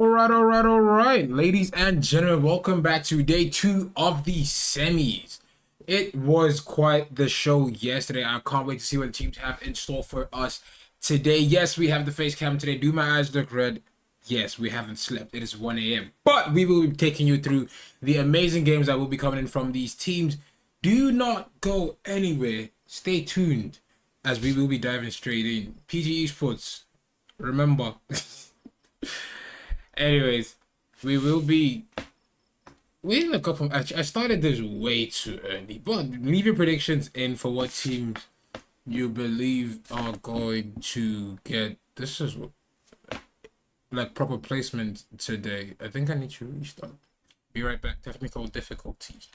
All right, ladies and gentlemen, welcome back to day 2 of the semis. It was quite the show yesterday. I can't wait to see what the teams have in store for us today. Yes, we have the face cam today. Do my eyes look red? Yes, we haven't slept. It is 1 a.m. But we will be taking you through the amazing games that will be coming in from these teams. Do not go anywhere. Stay tuned as we will be diving straight in. PG Esports, remember. Anyways, we will be waiting a couple. I started this way too early, but leave your predictions in for what teams you believe are going to get. This is like proper placement today. I think I need to restart. Be right back. Technical difficulties.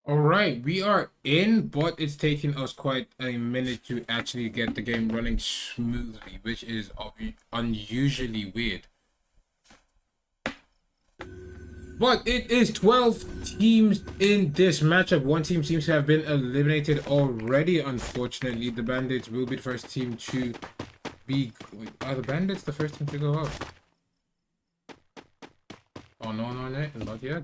All right, we are in, but it's taking us quite a minute to actually get the game running smoothly, which is unusually weird. But it is 12 teams in this matchup. One team seems to have been eliminated already. Unfortunately, the Bandits will be the first team to be... Wait, are the Bandits the first team to go out? Oh, no, not yet.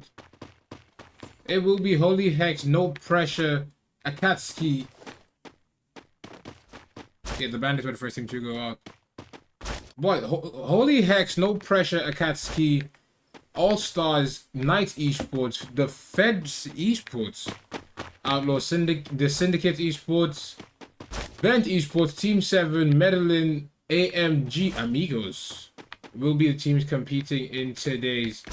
It will be HOLYHEX, no pressure, AKATSUKI. Yeah, the Bandits were the first team to go out. What? HOLYHEX, no pressure, AKATSUKI, ALLSTARSNAIJA Esports, the Feds Esports, the Syndicates Esports, V-ENT Esports, Team 7, MEDELIN, AMIGOES will be the teams competing in today's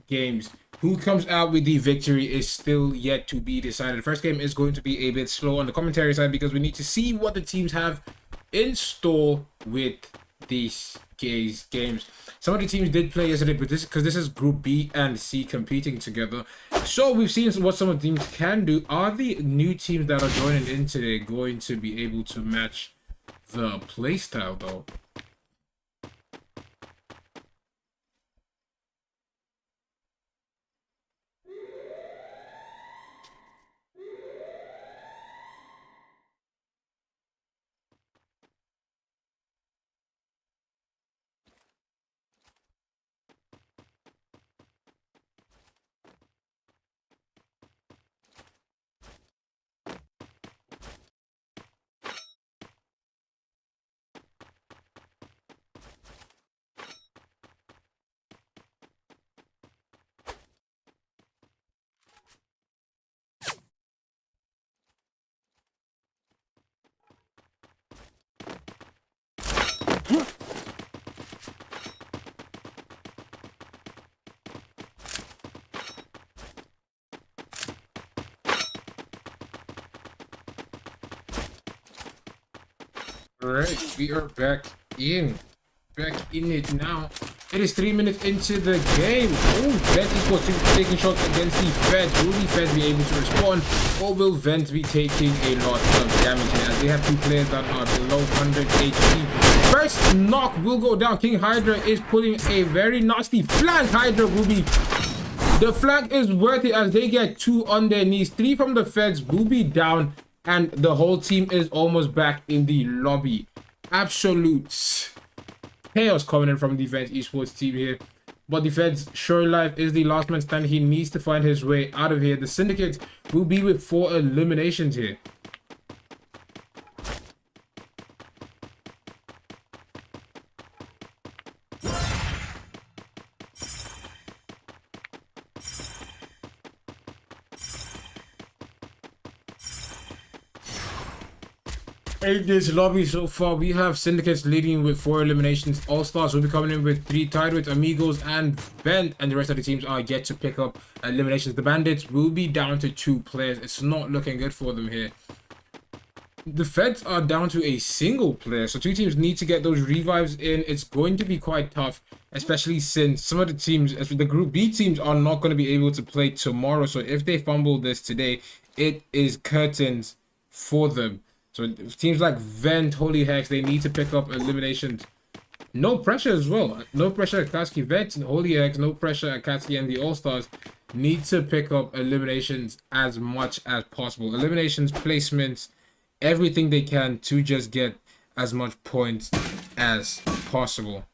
games. Who comes out with the victory is still yet to be decided. The first game is going to be a bit slow on the commentary side because we need to see what the teams have in store with these games. Some of the teams did play yesterday, but this is Group B and C competing together. So we've seen what some of the teams can do. Are the new teams that are joining in today going to be able to match the playstyle though? Alright, we are back in it now. It is 3 minutes into the game. Oh, V-ENT Esports taking shots against the Feds. Will the Feds be able to respond, or will V-ENT be taking a lot of damage here, as they have two players that are below 100 HP. First knock will go down. King Hydra is pulling a very nasty flank. Hydra will be The flag is worth it as they get 2 on their knees. 3 from the Feds will be down, and the whole team is almost back in the lobby. Absolute chaos coming in from the V-ENT Esports team here. But the Feds, sure life is the last man standing. He needs to find his way out of here. The Syndicates will be with 4 eliminations here. In this lobby so far, we have Syndicates leading with 4 eliminations. All-Stars will be coming in with 3, tied with Amigos and V-ENT, and the rest of the teams are yet to pick up eliminations. The Bandits will be down to 2 players. It's not looking good for them here. The Feds are down to a single player, so 2 teams need to get those revives in. It's going to be quite tough, especially since some of the teams, the Group B teams, are not going to be able to play tomorrow. So if they fumble this today, it is curtains for them. So teams like V-ENT, HOLYHEX, they need to pick up eliminations. No pressure as well. No pressure AKATSUki. V-ENT and HOLYHEX, no pressure AKATSUki, and the All-Stars need to pick up eliminations as much as possible. Eliminations, placements, everything they can to just get as much points as possible.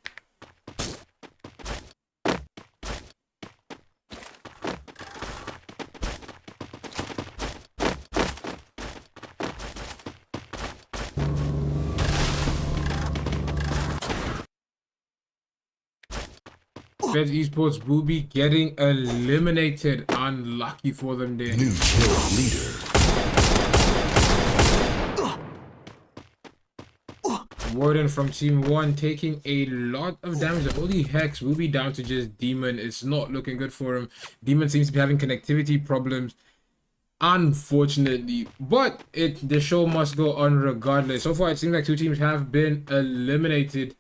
V-ENT Esports will be getting eliminated. Unlucky for them there. New kill leader. Warden from Team 1 taking a lot of damage. The HOLYHEX will be down to just Demon. It's not looking good for him. Demon seems to be having connectivity problems, unfortunately. But the show must go on regardless. So far, it seems like 2 teams have been eliminated.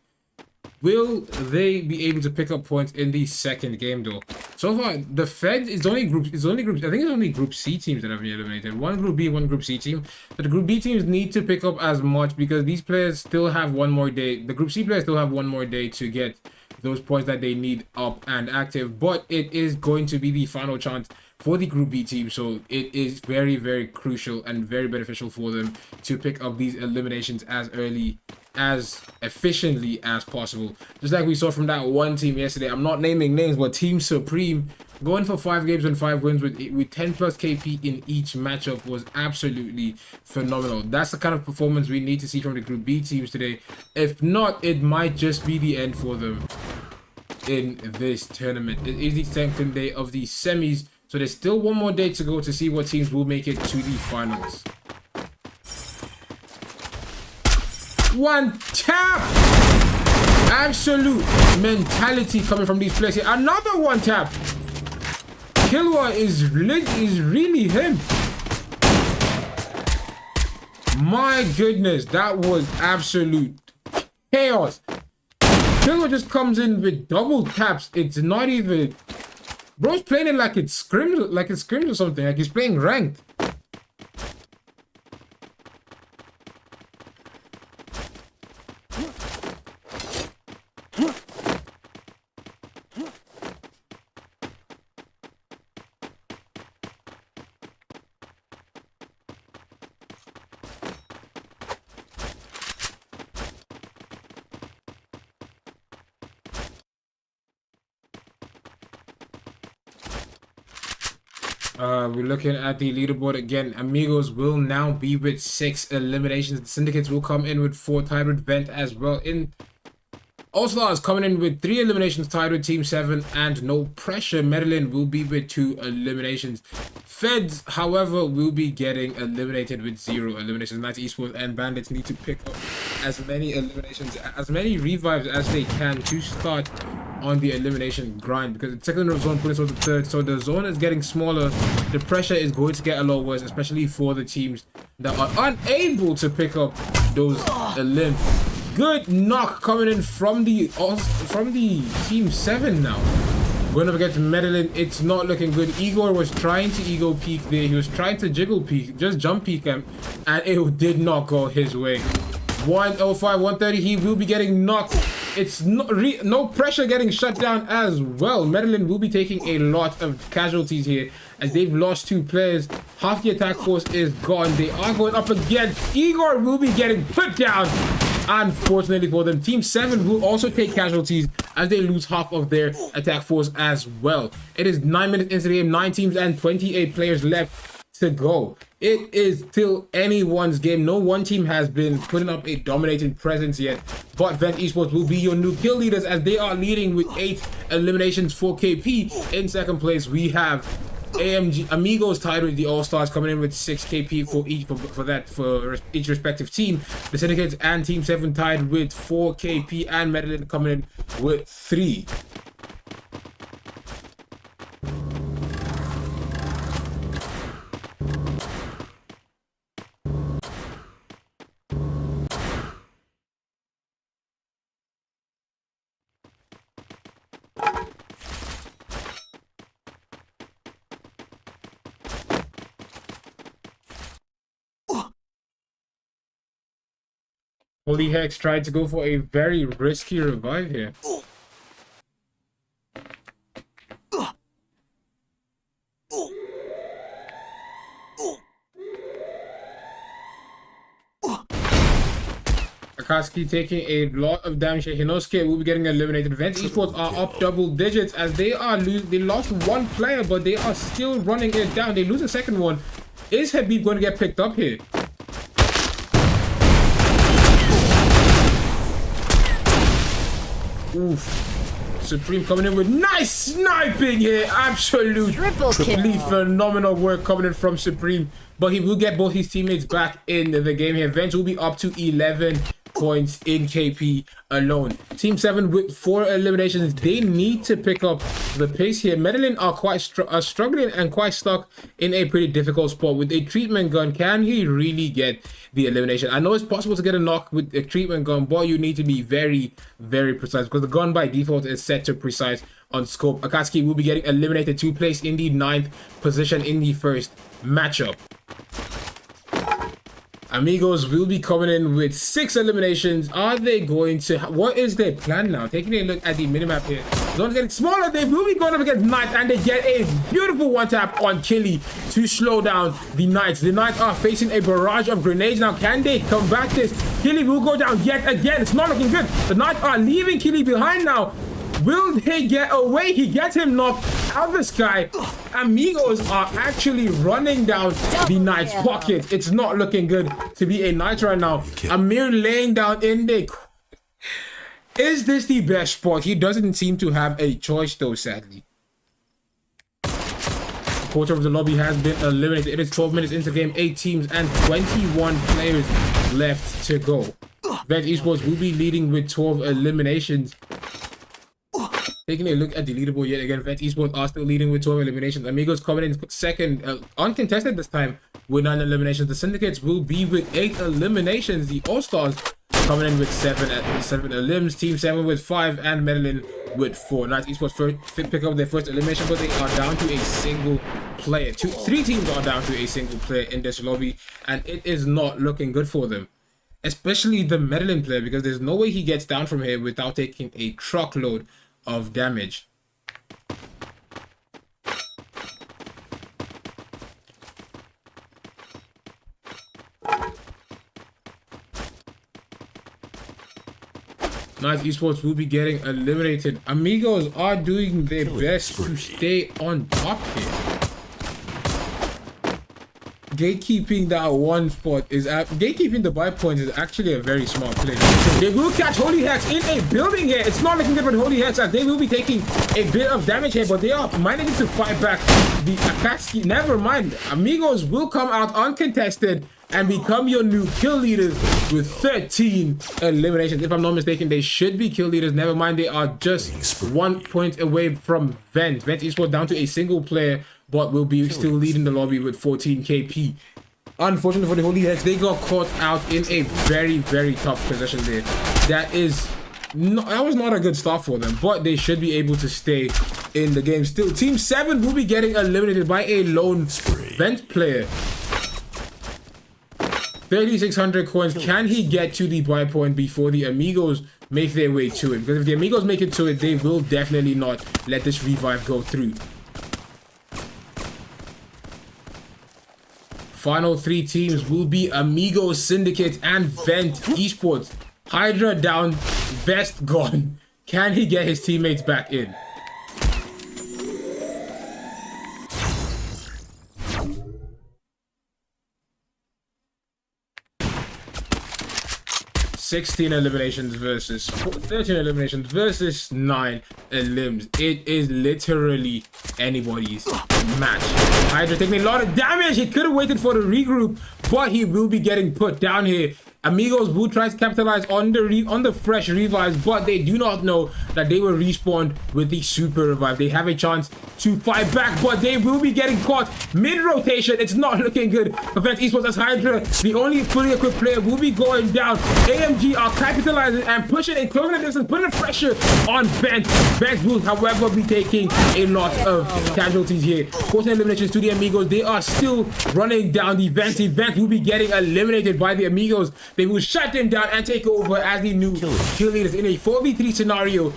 Will they be able to pick up points in the second game though? So far, the Fed is only groups. I think it's only Group C teams that have been eliminated. 1 Group B, 1 Group C team. But the Group B teams need to pick up as much because these players still have 1 more day. The Group C players still have 1 more day to get those points that they need up and active. But it is going to be the final chance for the Group B team, so it is very, very crucial and very beneficial for them to pick up these eliminations as early, as efficiently as possible. Just like we saw from that one team yesterday. I'm not naming names, but Team Supreme going for 5 games and 5 wins with 10 plus KP in each matchup was absolutely phenomenal. That's the kind of performance we need to see from the Group B teams today. If not, it might just be the end for them in this tournament. It is the second day of the semis, so there's still 1 more day to go to see what teams will make it to the finals. 1 tap! Absolute mentality coming from these players here. Another 1 tap! Killua is really him. My goodness, that was absolute chaos. Killua just comes in with double taps. It's not even... Bro's playing it like it's scrims or something. Like he's playing ranked. We're looking at the leaderboard again. Amigos will now be with 6 eliminations. The Syndicates will come in with 4, tied with V-ENT as well. In All-Stars coming in with 3 eliminations, tied with Team 7 and no pressure. MEDELIN will be with 2 eliminations. Feds, however, will be getting eliminated with 0 eliminations. That's Esports and Bandits need to pick up as many eliminations, as many revives as they can to start on the elimination grind, because the second zone putting towards the third, so the zone is getting smaller. The pressure is going to get a lot worse, especially for the teams that are unable to pick up those elim. Good knock coming in from the Team 7 now. We're gonna forget MEDELIN. It's not looking good. Igor was trying to ego peek there. He was trying to jiggle peek, just jump peek him, and it did not go his way. 105, 130. He will be getting knocked it's no pressure getting shut down as well. MEDELIN will be taking a lot of casualties here as they've lost 2 players. Half the attack force is gone. They are going up against Igor. Will be getting put down. Unfortunately for them, Team 7 will also take casualties as they lose half of their attack force as well. It is 9 minutes into the game, 9 teams and 28 players left to go. It is still anyone's game. No one team has been putting up a dominating presence yet, but V-ENT Esports will be your new kill leaders as they are leading with 8 eliminations for KP. In second place, we have AMIGOES tied with the All-Stars, coming in with 6 KP for each respective team. The Syndicates and Team 7 tied with 4 KP, and MEDELIN coming in with 3. HOLYHEX tried to go for a very risky revive here. AKATSUKI taking a lot of damage here. Hinosuke will be getting eliminated. V-ENT Esports are up double digits as they lost 1 player, but they are still running it down. They lose a second one. Is Habib going to get picked up here? Oof. Supreme coming in with nice sniping here. Absolutely phenomenal work coming in from Supreme. But he will get both his teammates back in the game here. V-ENT will be up to 11 points in KP alone. Team 7 with 4 eliminations. They need to pick up the pace here. MEDELIN are quite struggling and quite stuck in a pretty difficult spot. With a treatment gun, can he really get the elimination? I know it's possible to get a knock with a treatment gun, but you need to be very, very precise because the gun by default is set to precise on scope. AKATSUKI will be getting eliminated to place in the 9th position in the first matchup. AMIGOES will be coming in with 6 eliminations. Are they going to... What is their plan now? Taking a look at the minimap here. Zone's getting smaller. They will be going up against Knights, and they get a beautiful one-tap on Killy to slow down the Knights. The Knights are facing a barrage of grenades now. Can they combat this? Killy will go down yet again. It's not looking good. The Knights are leaving Killy behind now. Will they get away? He gets him knocked out of the sky. AMIGOES are actually running down the Knight's pocket. It's not looking good to be a Knight right now. Amir laying down in the... Is this the best spot? He doesn't seem to have a choice though, sadly. A quarter of the lobby has been eliminated. It is 12 minutes into the game, 8 teams and 21 players left to go. V-ENT Esports will be leading with 12 eliminations. Taking a look at the leaderboard yet again, V-ENT Esports are still leading with 12 eliminations. AMIGOES coming in second, uncontested this time with 9 eliminations. The Syndicates will be with 8 eliminations. The All-Stars coming in with 7 elims. Team 7 with 5 and MEDELIN with 4. Nice Esports pick up their first elimination, but they are down to a single player. 3 teams are down to a single player in this lobby, and it is not looking good for them. Especially the MEDELIN player, because there's no way he gets down from here without taking a truckload of damage. Nice Esports will be getting eliminated. AMIGOES are doing their best to stay on top here. Gatekeeping that one spot is gatekeeping the buy points is actually a very smart play. They will catch HOLYHEX in a building here. It's not looking good for HOLYHEX as they will be taking a bit of damage here, but they are managing to fight back the AKATSUKI. Never mind. AMIGOES will come out uncontested and become your new kill leaders with 13 eliminations. If I'm not mistaken, they should be kill leaders. Never mind, they are just 1 point away from V-ENT. V-ENT Esports down to a single player, but will be still leading the lobby with 14 KP. Unfortunately for the HOLYHEX, they got caught out in a very, very tough position there. That was not a good start for them, but they should be able to stay in the game still. Team 7 will be getting eliminated by a lone V-ENT player. 3,600 coins. Can he get to the buy point before the AMIGOES make their way to it. Because if the Amigos make it to it, they will definitely not let this revive go through. Final 3 teams will be Amigos, Syndicate, and V-ENT Esports. Hydra down, Vest gone. Can he get his teammates back in? (16 eliminations versus 13 eliminations versus 9 elims. It is literally anybody's match. Hydra taking a lot of damage. He could have waited for the regroup, but he will be getting put down here. Amigos will try to capitalize on the fresh revives, but they do not know that they will respawn with the super revive. They have a chance to fight back, but they will be getting caught mid-rotation. It's not looking good for V-ENT Esports as Hydra, the only fully equipped player, will be going down. AMG are capitalizing and pushing and closing the distance, putting pressure on V-ENT. V-ENT will, however, be taking a lot of casualties here. 14 eliminations to the Amigos. They are still running down the V-ENT. V-ENT will be getting eliminated by the Amigos. They will shut them down and take over as the new kill leaders in a 4v3 scenario.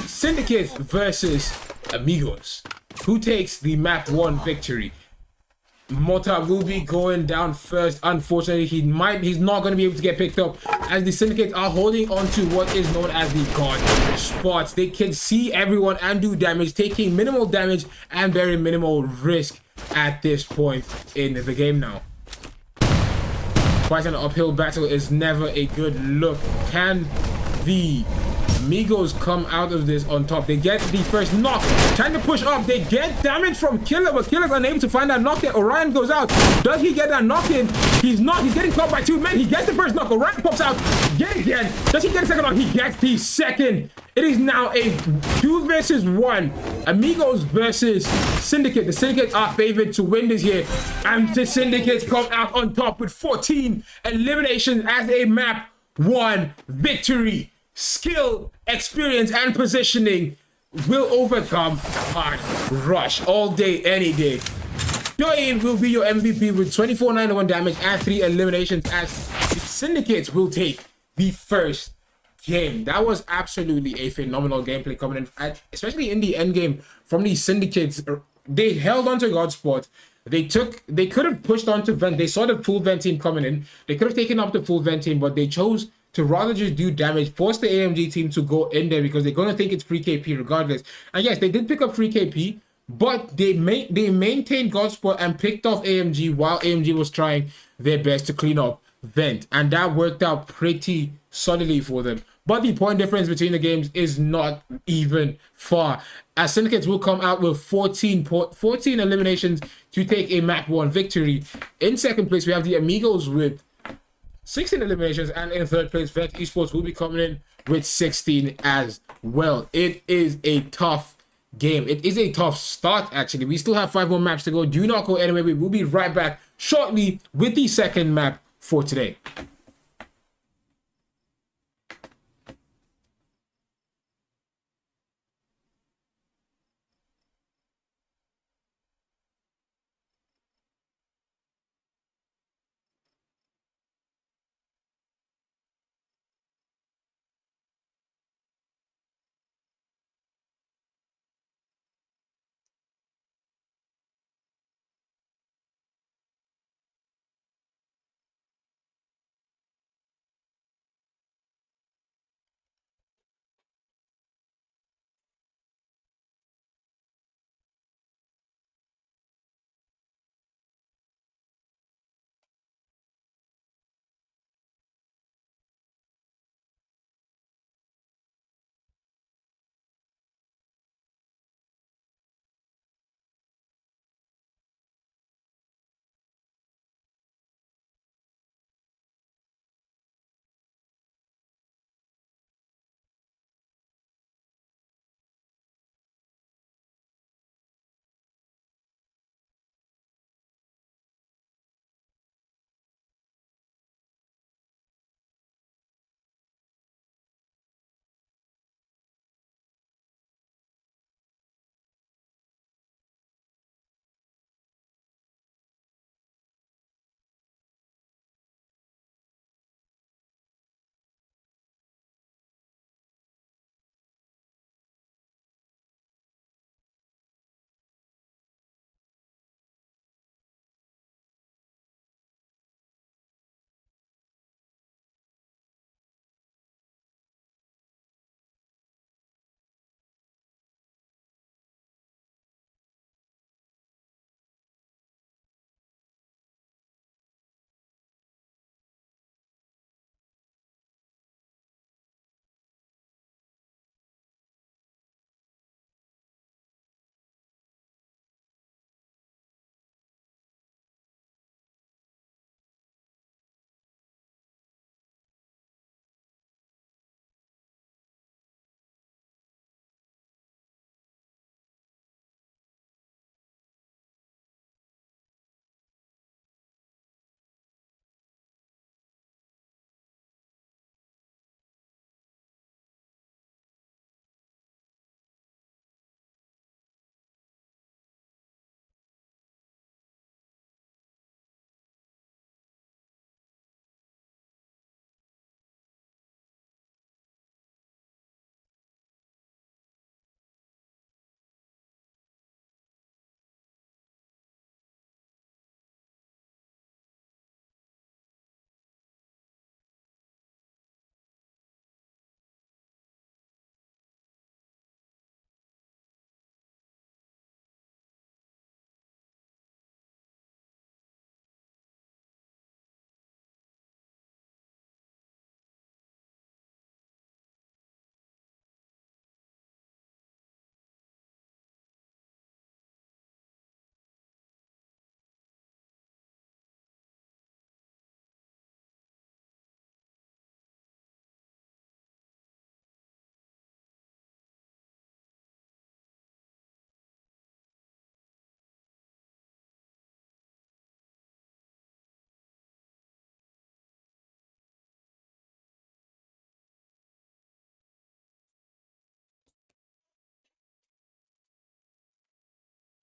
Syndicates versus Amigos. Who takes the map 1 victory? Mota will be going down first. Unfortunately, he's not going to be able to get picked up as the Syndicates are holding on to what is known as the guard spots. They can see everyone and do damage, taking minimal damage and very minimal risk at this point in the game now. Fighting an uphill battle is never a good look. Can the Amigos come out of this on top? They get the first knock, trying to push up. They get damage from Killer, but Killer's unable to find that knock there. Orion goes out. Does he get that knock in? He's not. He's getting caught by 2 men. He gets the first knock. Orion pops out yet again. Does he get a second knock? He gets the second. It is now a 2 versus 1. Amigos versus Syndicate. The Syndicates are favored to win this here. And the Syndicates come out on top with 14 eliminations as a map 1 victory. Skill, experience, and positioning will overcome hard rush all day, any day. Join will be your MVP with 2491 damage and 3 eliminations as the Syndicates will take the first game. That was absolutely a phenomenal gameplay coming in, especially in the end game from the Syndicates. They held on to Godspot. They could have pushed on to V-ENT. They saw the full V-ENT team coming in. They could have taken up the full V-ENT team, but they chose to rather just do damage, force the AMG team to go in there because they're going to think it's free KP regardless. And yes, they did pick up free KP, but they maintained Godspot and picked off AMG while AMG was trying their best to clean up V-ENT. And that worked out pretty solidly for them. But the point difference between the games is not even far, as Syndicates will come out with 14 eliminations to take a map 1 victory. In second place, we have the Amigos with 16 eliminations, and in third place, V-ENT Esports will be coming in with 16 as well. It is a tough game. It is a tough start, actually. We still have 5 more maps to go. Do not go anywhere. We will be right back shortly with the second map for today.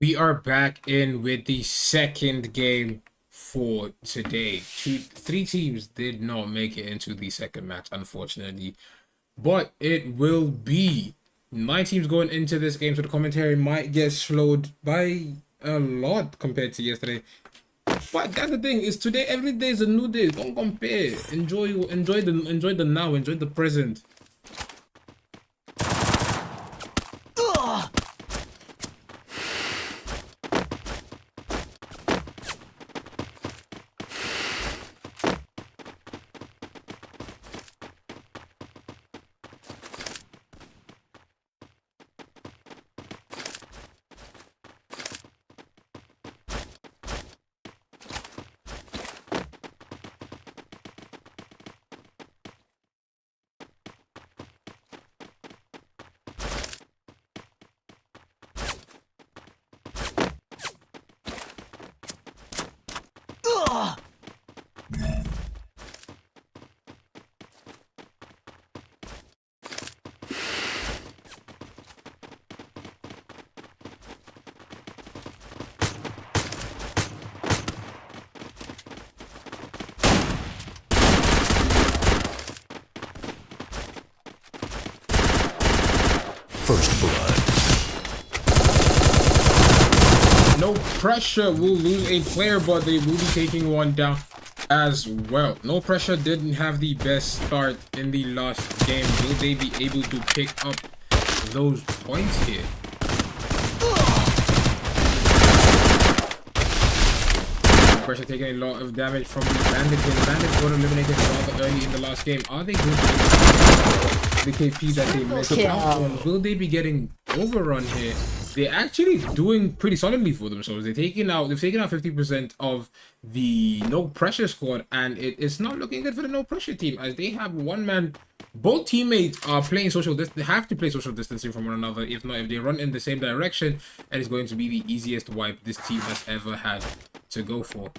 We are back in with the second game for today. Three teams did not make it into the second match, unfortunately, but it will be 9 teams going into this game, so the commentary might get slowed by a lot compared to yesterday. But that's the thing, is today, every day is a new day. Don't compare. Enjoy the now, enjoy the present. First blood. No pressure will lose a player, but they will be taking one down as well. No pressure didn't have the best start in the last game. Will they be able to pick up those points here? Pressure taking a lot of damage from the Bandits. The Bandits were eliminated rather early in the last game. Are they going to the KP that they missed out on? Will they be getting overrun here? They're actually doing pretty solidly for themselves. They've taken out 50% of the no pressure squad, and it's not looking good for the no pressure team, as they have one man. Both teammates are playing they have to play social distancing from one another. If not, if they run in the same direction, and it's going to be the easiest wipe this team has ever had to go for.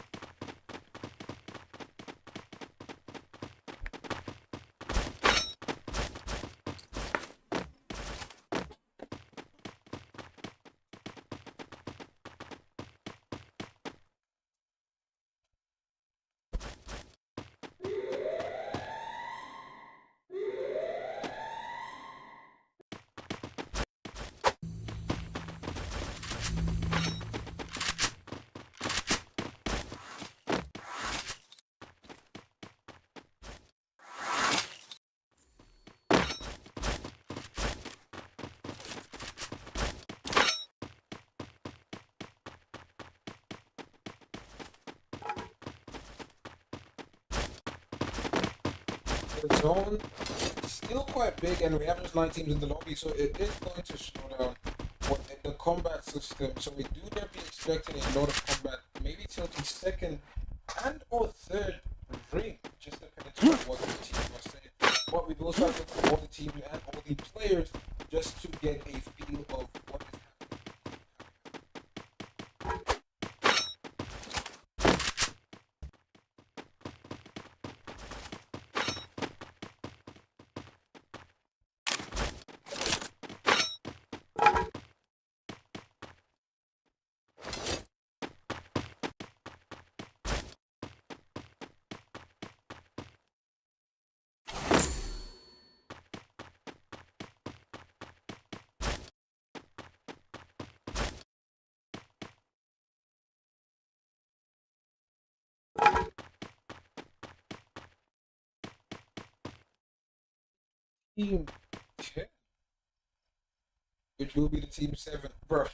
The zone is still quite big, and we have just 9 teams in the lobby, so it is going to slow down the combat system. So we do not be expecting a lot of combat, maybe till the second and or third ring, just depending on what the team are saying. But we will start with all the teams and all the players just to get a feel of what is happening. Team 10, which will be the team 7, bro.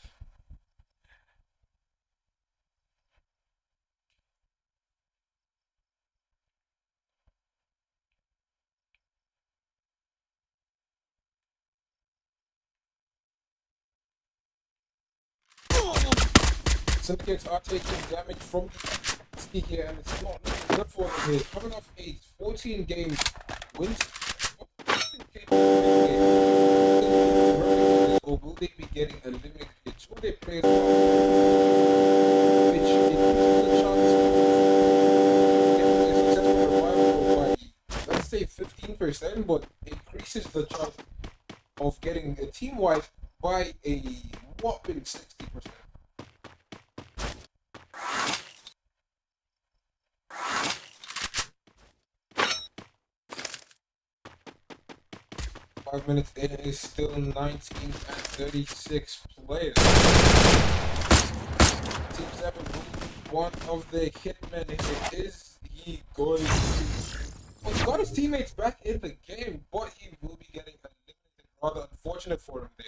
Syndicates are taking damage from the ski here, and it's not looking good for them here. Coming off a 14 game wins. Or will they be getting eliminated? It's will they play which increases the chance of getting a successful revival by, let's say, 15%, but increases the chance of getting a team wipe by a whopping 60%. 5 minutes in, is still 19 and 36 players. Team 7 will be one of the hitmen here. Is he going to... Well, he got his teammates back in the game, but he will be getting eliminated. Rather unfortunate for him there.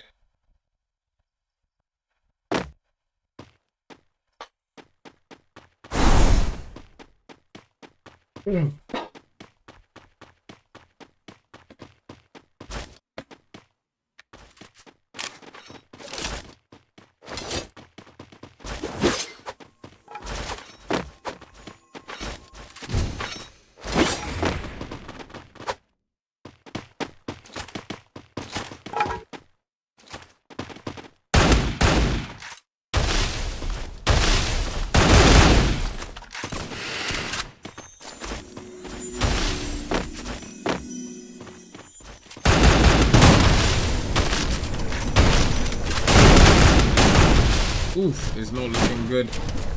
Oof, it's not looking good.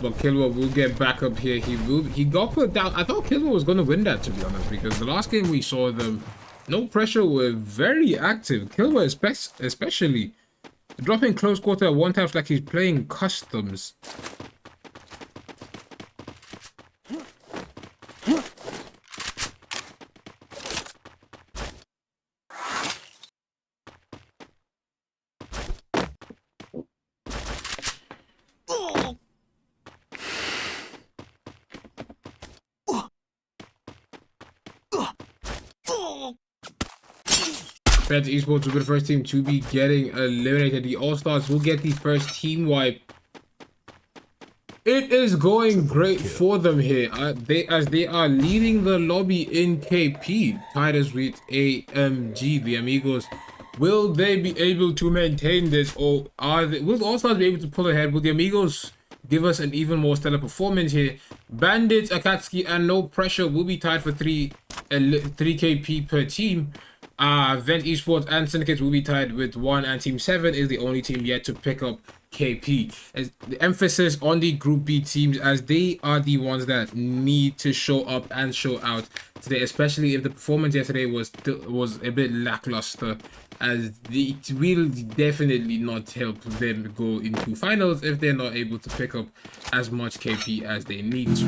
But Killua will get back up here. He got put down. I thought Killua was gonna win that, to be honest, because the last game we saw them, no pressure, were very active. Killua especially dropping close quarter at one time like he's playing customs. FINALIST Esports will be the first team to be getting eliminated. The All-Stars will get the first team wipe. It is going great for them here. As they are leading the lobby in KP. Titus with AMG, the Amigos. Will they be able to maintain this, or will the All-Stars be able to pull ahead? Will the Amigos give us an even more stellar performance here? Bandits, AKATSUKI, and No Pressure will be tied for 3 KP per team. V-ENT Esports and Syndicates will be tied with 1, and Team 7 is the only team yet to pick up KP. As the emphasis on the Group B teams, as they are the ones that need to show up and show out today, especially if the performance yesterday was a bit lackluster, as it will definitely not help them go into finals if they're not able to pick up as much KP as they need to.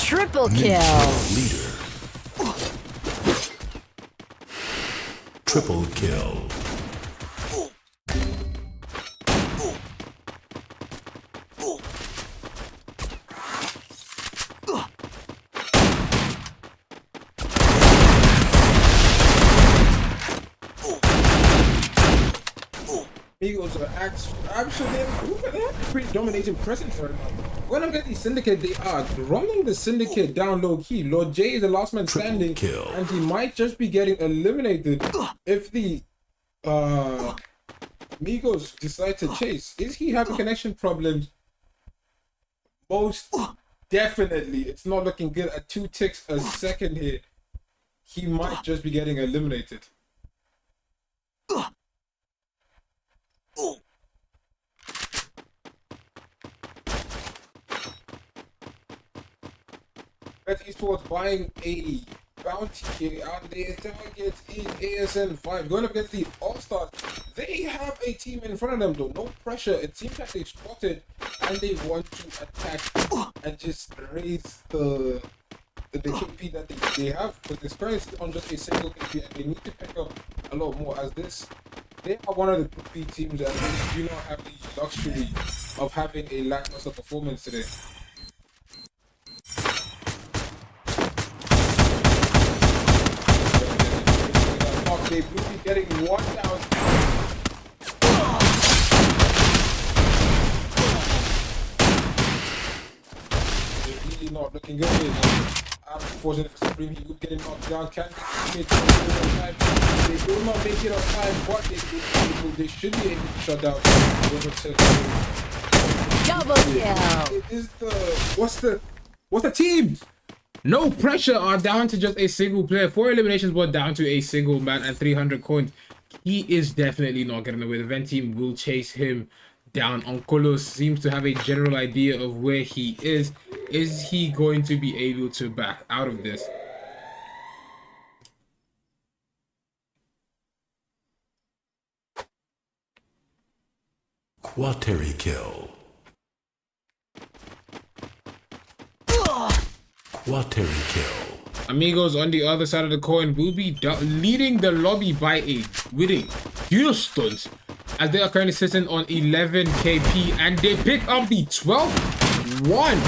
Triple kill. Leader. Triple kill. Amigos are absolutely they have a pretty dominating presence right now. When I'm getting Syndicate, they are running the Syndicate down low key. Lord J is the last man standing, and he might just be getting eliminated if the Amigos decide to chase. Is he having connection problems? Most definitely. It's not looking good at 2 ticks a second here. He might just be getting eliminated. FINALIST Esports buying a bounty here, and their target is ASN 5. Going up against the All-Stars. They have a team in front of them though, no pressure. It seems like they spotted and they want to attack and just raise the KP that they have, but this currently on just a single KP, and they need to pick up a lot more, as they are one of the Group B teams that do not have the luxury of having a lackluster performance today. They will be getting 1 down. They're really not looking good here. Unfortunately for Supreme, he would get him knocked down. Can they make it on time? They will not make it on time, but they should be able to shut down. Double kill. It is what's the team? No Pressure are down to just a single player. 4 eliminations, but down to a single man and 300 coins. He is definitely not getting away. The V-ENT team will chase him down. Onkolos seems to have a general idea of where he is. Is he going to be able to back out of this? Quateri kill. Quateri kill. Amigos on the other side of the coin will be leading the lobby by with a huge stunt, as they are currently sitting on 11 KP and they pick up the 12-1.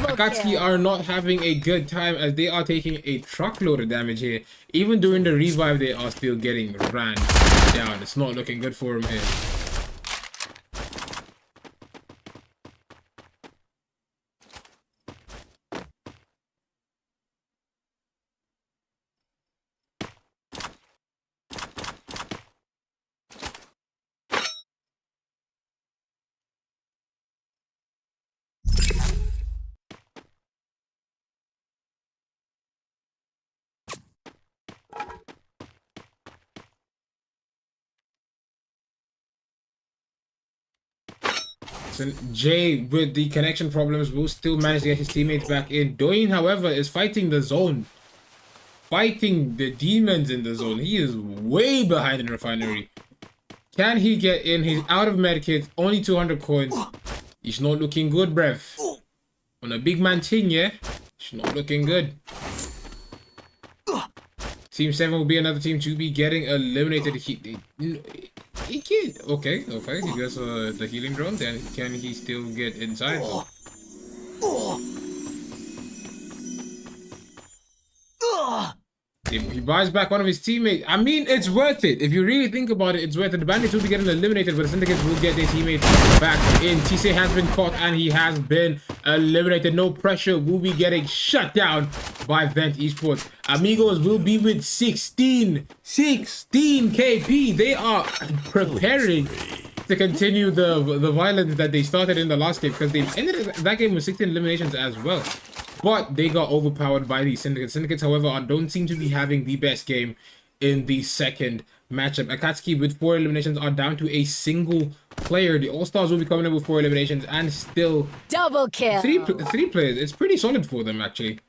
Akatsuki are not having a good time as they are taking a truckload of damage here. Even during the revive, they are still getting ran down. It's not looking good for them here. Jay, with the connection problems, will still manage to get his teammates back in. Doin, however, is fighting the zone. Fighting the demons in the zone. He is way behind in Refinery. Can he get in? He's out of medkits. Only 200 coins. He's not looking good, bruv. On a big man thing, yeah? He's not looking good. Team 7 will be another team to be getting eliminated. He can't. Okay. He gets the healing drone. Then can he still get inside? He buys back one of his teammates. I mean, it's worth it. If you really think about it, it's worth it. The Bandits will be getting eliminated, but the Syndicates will get their teammates back in. TC has been caught and he has been eliminated. No pressure. Will be getting shut down by V-ENT Esports. Amigos will be with 16 KP. They are preparing to continue the violence that they started in the last game, because they ended that game with 16 eliminations as well. But they got overpowered by the Syndicates. Syndicates, however, don't seem to be having the best game in the second matchup. Akatsuki with 4 eliminations are down to a single player. The All-Stars will be coming in with 4 eliminations and still double kill. Three players. It's pretty solid for them, actually.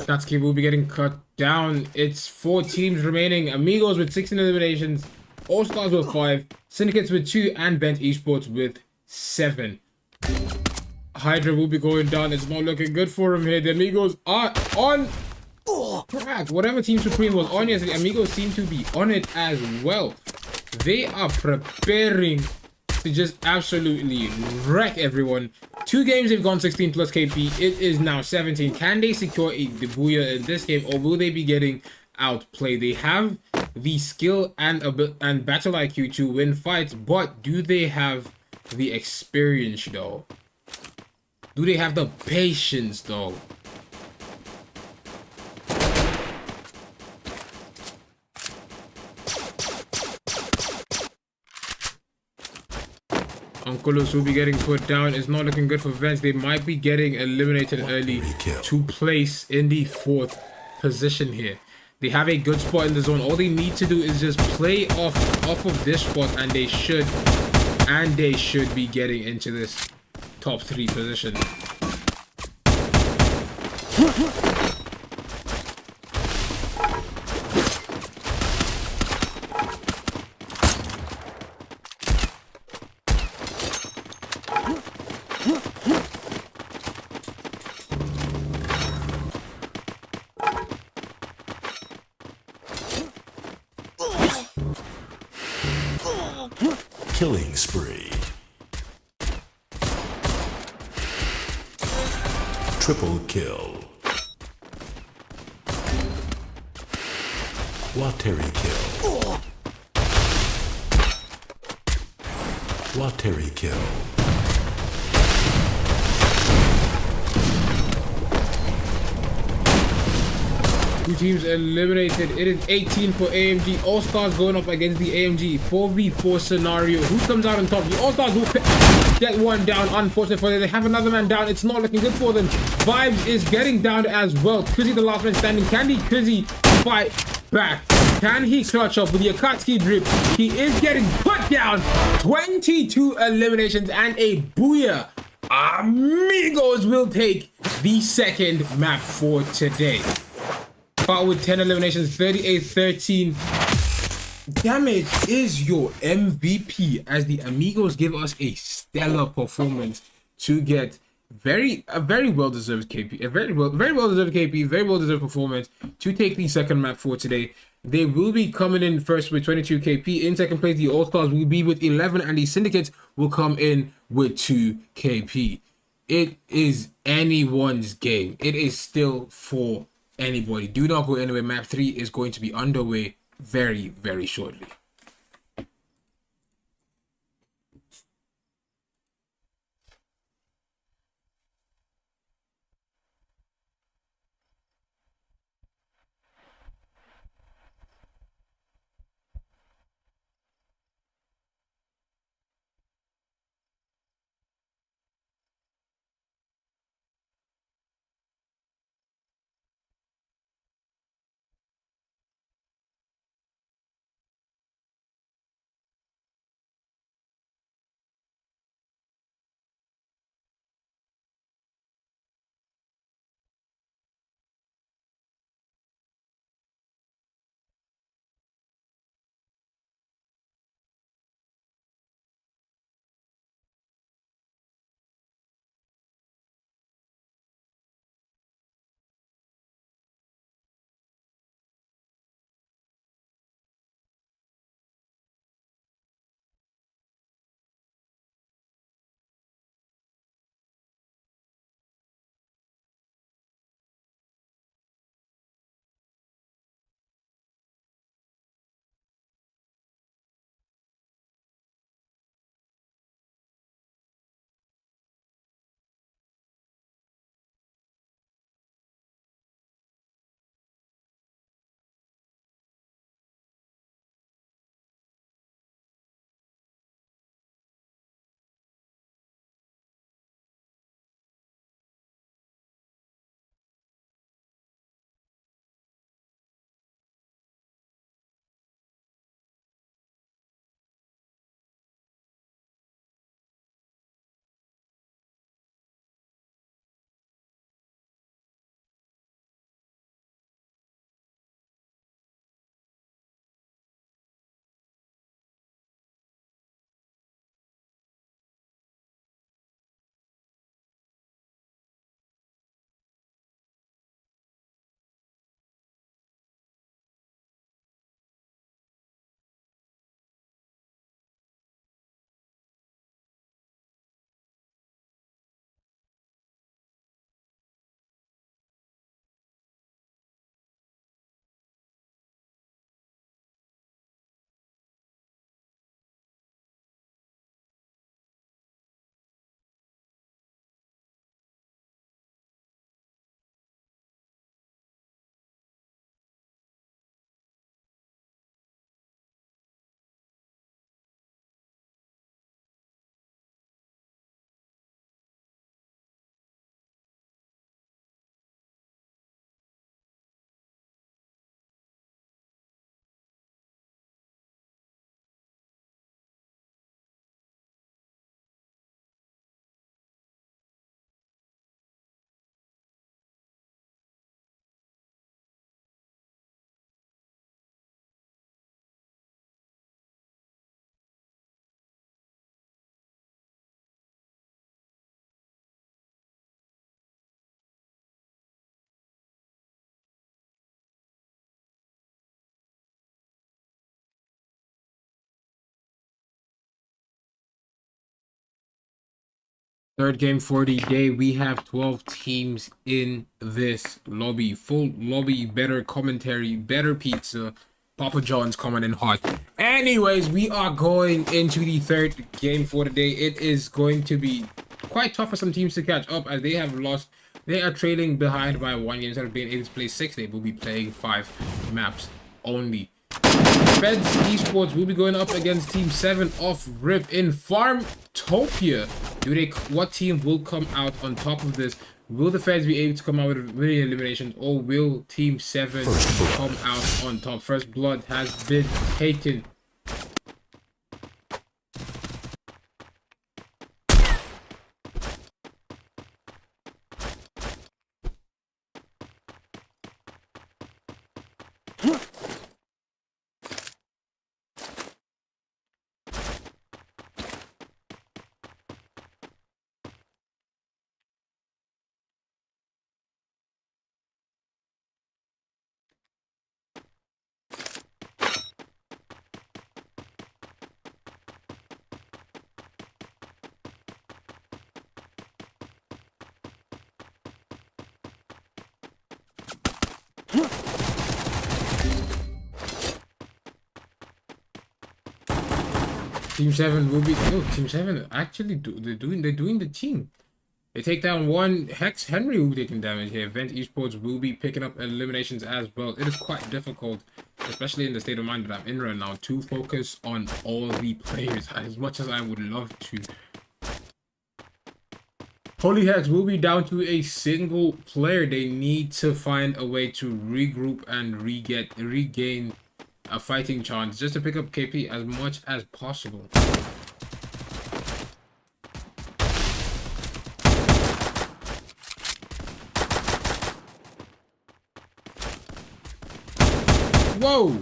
Akatsuki will be getting cut down. It's 4 teams remaining. Amigos with 16 eliminations, All-Stars with 5, Syndicates with 2, and V-ENT Esports with 7. Hydra will be going down. It's not looking good for him here. The Amigos are on track. Whatever Team Supreme was on yesterday, Amigos seem to be on it as well. They are preparing to just absolutely wreck everyone. 2 games they've gone 16 plus KP. It is now 17. Can they secure a Debuya in this game, or will they be getting outplayed? They have the skill and battle IQ to win fights, but do they have the experience though? Do they have the patience though? Unculus will be getting put down. It's not looking good for V-ENT. They might be getting eliminated early to place in the 4th position here. They have a good spot in the zone. All they need to do is just play off of this spot, and they should be getting into this top 3 position. Killing spree. Triple kill. Quateri kill. Quateri kill. 2 teams eliminated. It is 18 for AMG. All-Stars going up against the AMG 4v4 scenario. Who comes out on top? The All-Stars will get one down. Unfortunately for them, they have another man down. It's not looking good for them. Vibes is getting down as well. Krizzy, the last man standing. Can the Krizzy fight back? Can he clutch up with the Akatsuki drip? He is getting put down. 22 eliminations and a booyah. Amigos will take the second map for today. But with 10 eliminations, 38-13. Damage is your MVP as the Amigos give us a stellar performance to get a very well-deserved KP, a very well-deserved KP, very well-deserved performance to take the second map for today. They will be coming in first with 22 KP. In second place, the All-Stars will be with 11, and the Syndicates will come in with 2 KP. It is anyone's game. It is still for anybody. Do not go anywhere. Map 3 is going to be underway very, very shortly. Third game for the day. We have 12 teams in this lobby. Full lobby, better commentary, better pizza. Papa John's coming in hot. Anyways, we are going into the third game for the day. It is going to be quite tough for some teams to catch up as they have lost They are trailing behind by 1 game. Instead of being able to play 6, they will be playing 5 maps only. Feds Esports will be going up against Team 7 off rip in Farmtopia. What team will come out on top of this? Will the Feds be able to come out with winning elimination, or will Team 7 come out on top? First blood has been taken. Team 7 will be Team 7 actually they're doing the team. They take down one. Hex Henry will be taking damage here. V-ENT Esports will be picking up eliminations as well. It is quite difficult, especially in the state of mind that I'm in right now, to focus on all the players as much as I would love to. HOLYHEX will be down to a single player. They need to find a way to regroup and regain a fighting chance just to pick up KP as much as possible. Whoa!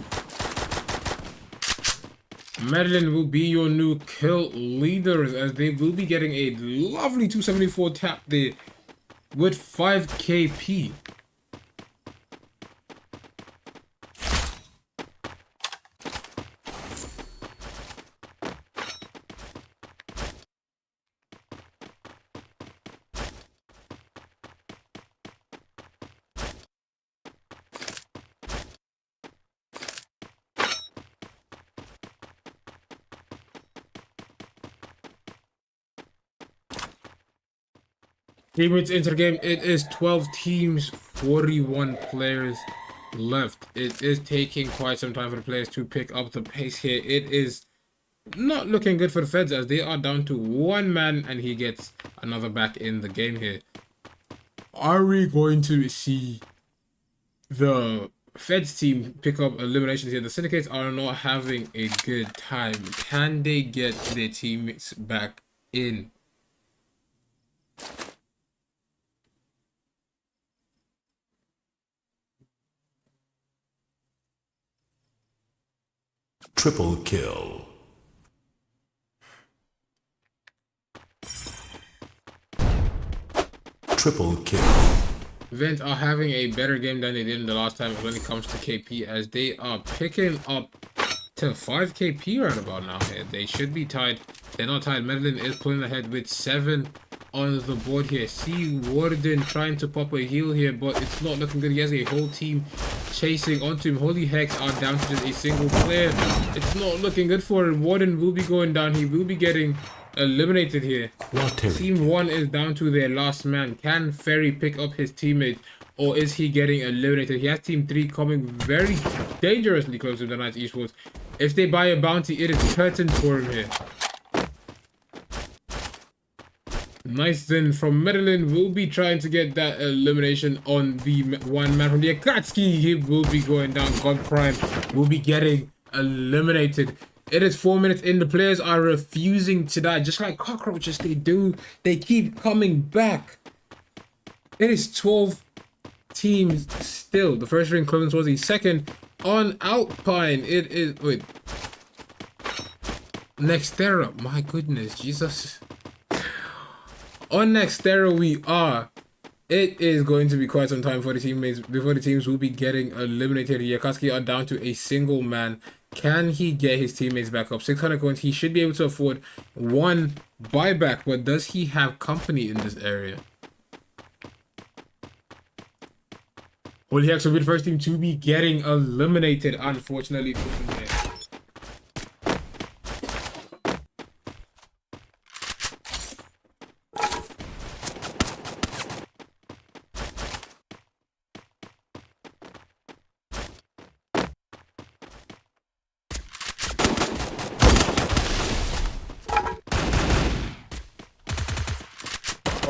MEDELIN will be your new kill leaders, as they will be getting a lovely 274 tap there with 5 KP. Teammates enter game. It is 12 teams, 41 players left. It is taking quite some time for the players to pick up the pace here. It is not looking good for the Feds, as they are down to 1 man and he gets another back in the game here. Are we going to see the Feds team pick up eliminations here? The Syndicates are not having a good time. Can they get their teammates back in? Triple kill. Triple kill. V-ENT are having a better game than they did in the last time when it comes to KP, as they are picking up to 5 KP right about now here. They should be tied. They're not tied. MEDELIN is pulling ahead with 7 on the board here. See Warden trying to pop a heal here, but it's not looking good. He has a whole team chasing onto him. HOLYHEX are down to just a single player. It's not looking good for him. Warden will be going down. He will be getting eliminated here. Team 1 is down to their last man. Can Ferry pick up his teammate, or is he getting eliminated? He has Team 3 coming very dangerously close to the Knights Esports. If they buy a bounty, it is curtains for him here. Nice then from MEDELIN. Will be trying to get that elimination on the 1 man from the AKATSUKI. He will be going down. God Prime will be getting eliminated. It is 4 minutes in. The players are refusing to die, just like cockroaches. They do. They keep coming back. It is 12 teams still. The first ring closing towards the second on Alpine. It is Nextera. My goodness, Jesus. On Nextera we are. It is going to be quite some time for the teammates before the teams will be getting eliminated. AKATSUKI are down to a single man. Can he get his teammates back up? 600 coins. He should be able to afford 1 buyback, but does he have company in this area? HOLYHEX will be the first team to be getting eliminated, unfortunately.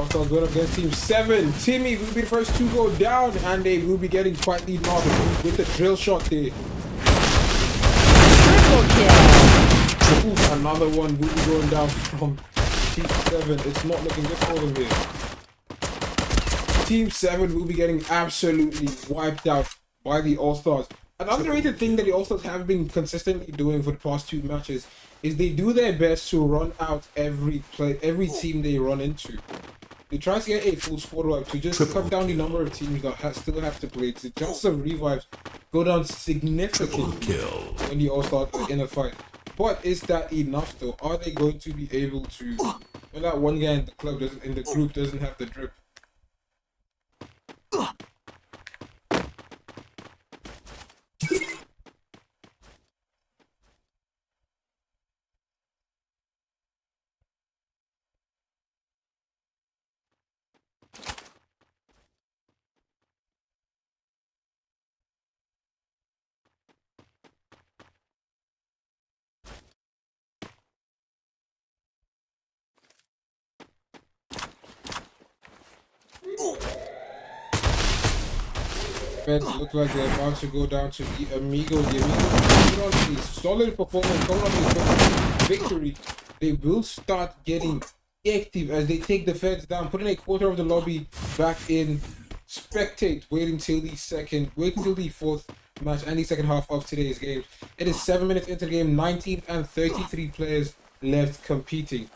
All-Stars going up against Team 7. Timmy will be the first to go down, and they will be getting quietly knocked with the drill shot there. Triple kill. Ooh, another one will be going down from Team 7. It's not looking good for them here. Team 7 will be getting absolutely wiped out by the All-Stars. An underrated thing that the All-Stars have been consistently doing for the past 2 matches is they do their best to run out every team they run into. They try to get a full squad wipe to just cut down the number of teams that still have to play. The chances of revives go down significantly when the All-Stars are in a fight. But is that enough though? Are they going to be able to, when that one guy in the club in the group doesn't have the drip? Feds look like they're about to go down to the Amigos. The Amigos put on a solid performance, coming on a victory. They will start getting active as they take the Feds down, putting a quarter of the lobby back in. Spectate, waiting till the fourth match and the second half of today's game. It is 7 minutes into the game, 19 and 33 players left competing.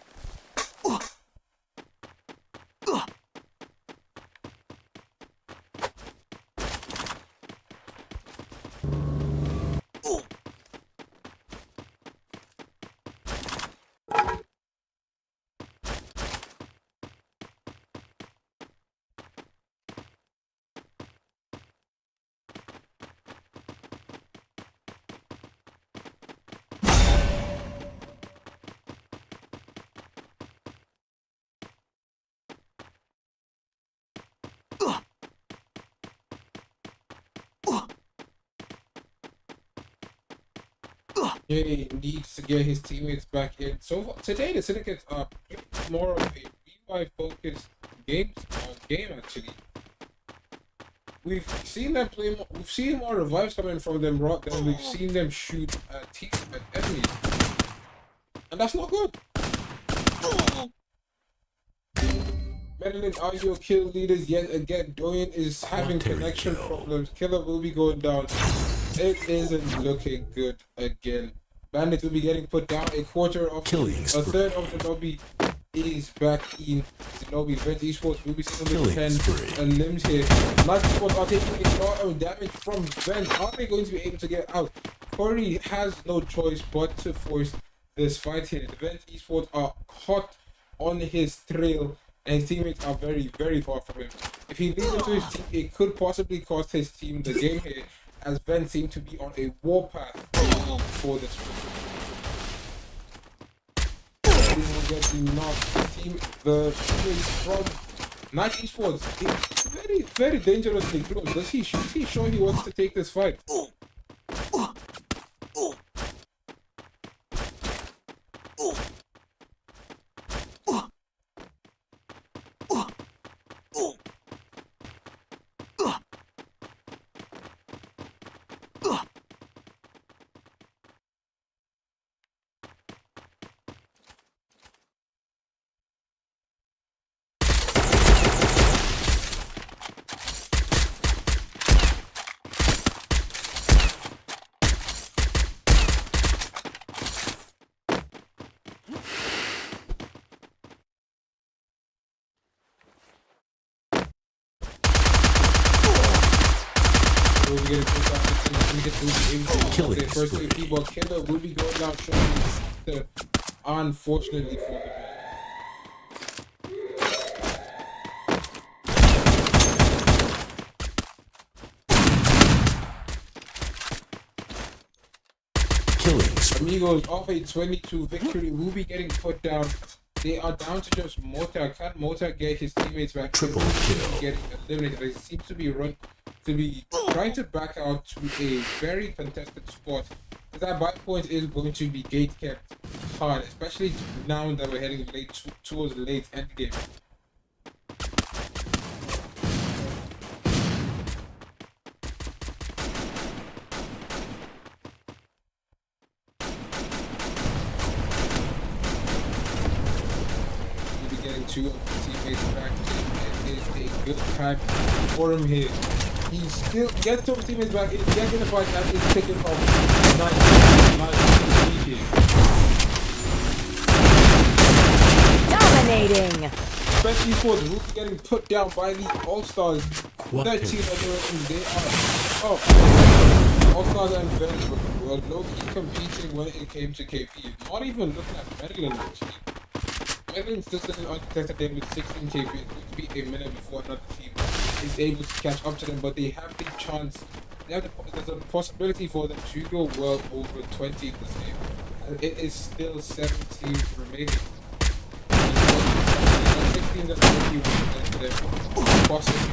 Jay needs to get his teammates back in. So today the Syndicates are more of a revive focused game actually. We've seen them play more, we've seen more revives coming from them than we've seen them shoot at teams at enemies. And that's not good. Medellin are your kill leaders yet again. Dorian is having connection problems. Killer will be going down. It isn't looking good again. Bandits will be getting put down. A third of the lobby is back in the lobby. V-ENT Esports will be sitting with 10 limbs here. Live Esports are taking a lot of damage from V-ENT. Are they going to be able to get out? Corey has no choice but to force this fight here. The V-ENT Esports are hot on his trail, and his teammates are very, very far from him. If he leaves into his team, it could possibly cost his team the game here, as V-ENT seem to be on a warpath for this one. He will get the knock. The teammates from Night Esports is very, very dangerously close. Is he sure he wants to take this fight? Killing first two people. Killer will be going down shortly, unfortunately for the man. Amigos off a 22 victory will be getting put down. They are down to just Mota. Can Mota get his teammates back? Triple kill. Getting eliminated. They seem to be trying to back out to a very contested spot. That buy point is going to be gate kept hard, especially now that we're heading towards late end game. getting 2 of his teammates back. It is a good time for him here. He still gets 2 of his teammates back. He gets in the fight and is picking off 9 here. Dominating. Especially for the Rook getting put down by the All-Stars. That team they are up. All-Stars and Vents were low-key competing when it came to KP. Not even looking at Medellin actually. Medellin still sitting uncontested there with 16 KP. It's going to be a minute before another team is able to catch up to them, but they have the chance. There's a possibility for them to go well over 20 in this game. And it is still 7 teams remaining. 16 that will be to them possibly.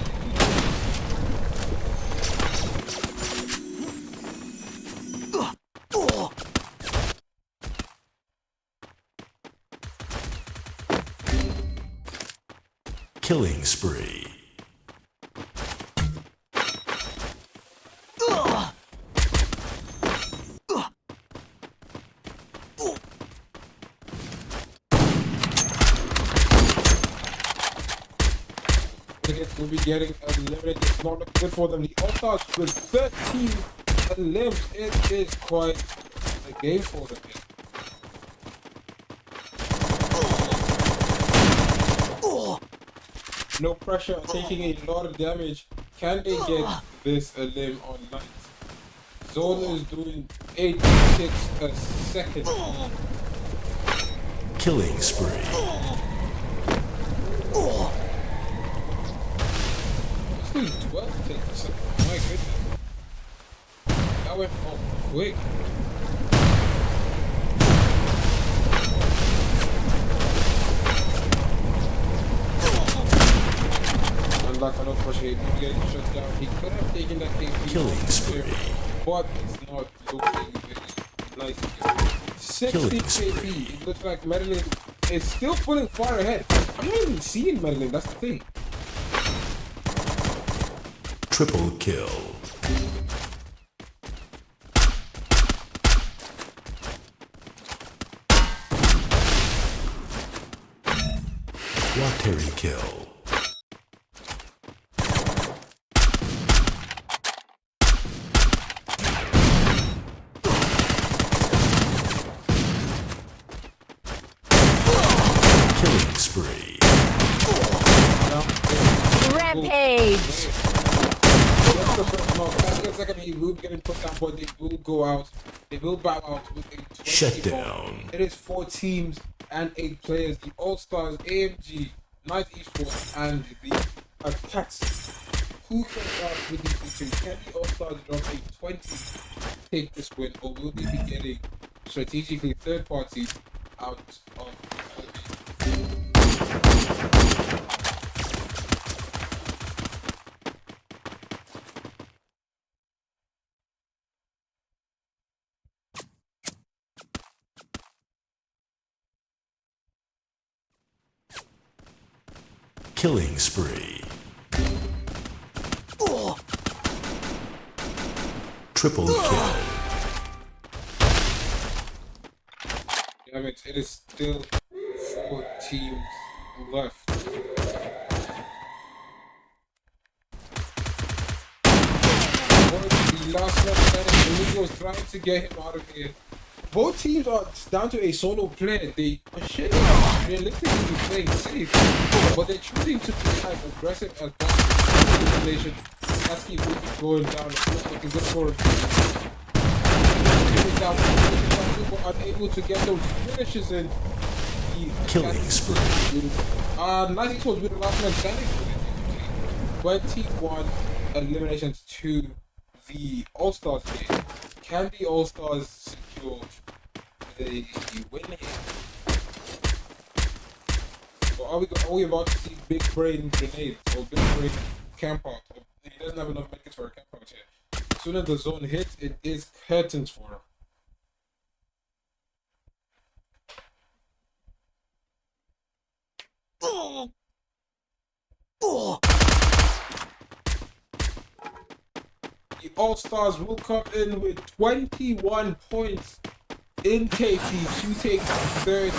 Killing spree. Will be getting eliminated. It's not looking good for them. The All-Stars with 13 elims. It is quite a game for them here. No pressure, taking a lot of damage. Can they get this elim on night? Zone is doing 86 a second. Killing spree. It's doing 12 takes a second. My goodness. That went off quick. Like another push here, getting shut down. He could have taken that KP. Killing spree. But it's not looking very nice. 60 KP. It looks like Medellin is still pulling far ahead. I'm not even seeing Medellin, that's the thing. Triple kill. Watery kill. Killing spree. Rampage. That's the first knock. That's the second he will be getting put down, but they will go out. They will bow out with a 20 Shut down. It is 4 teams and 8 players. The All-Stars, AMG, Night Esports, and the AKATSUKI. Who can start with these victories? Can the All-Stars drop a 20 take this win, or will they be getting strategically third parties out of the game? Killing spree. Triple kill. Damn it, it is still 4 teams left. The last one standing, was trying to get him out of here. Both teams are down to a solo player. They should realistically be playing safe, but they're choosing to be as aggressive as possible. AKATSUKI will be going down. It's looking good for him. Unable to get those finishes in. Killing spree. Night Esports will be the last man standing for it. 21 eliminations to the All-Stars game. Can the All-Stars secure the win here? Or are we about to see big brain grenades or big brain camp out? He doesn't have enough medkits for a camp out here. As soon as the zone hits, it is curtains for him. The All-Stars will come in with 21 points in KP to take third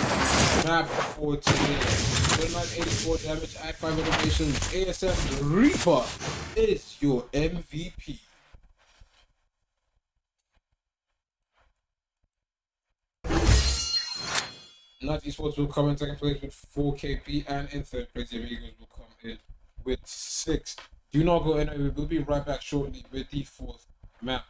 map for today. 984 damage, Act 5 animations, ASM Reaper is your MVP. Not Esports will come in second place with 4 KP, and in third place, the Amigos will come in with 6. Do not go anywhere. We'll be right back shortly with the 4th map.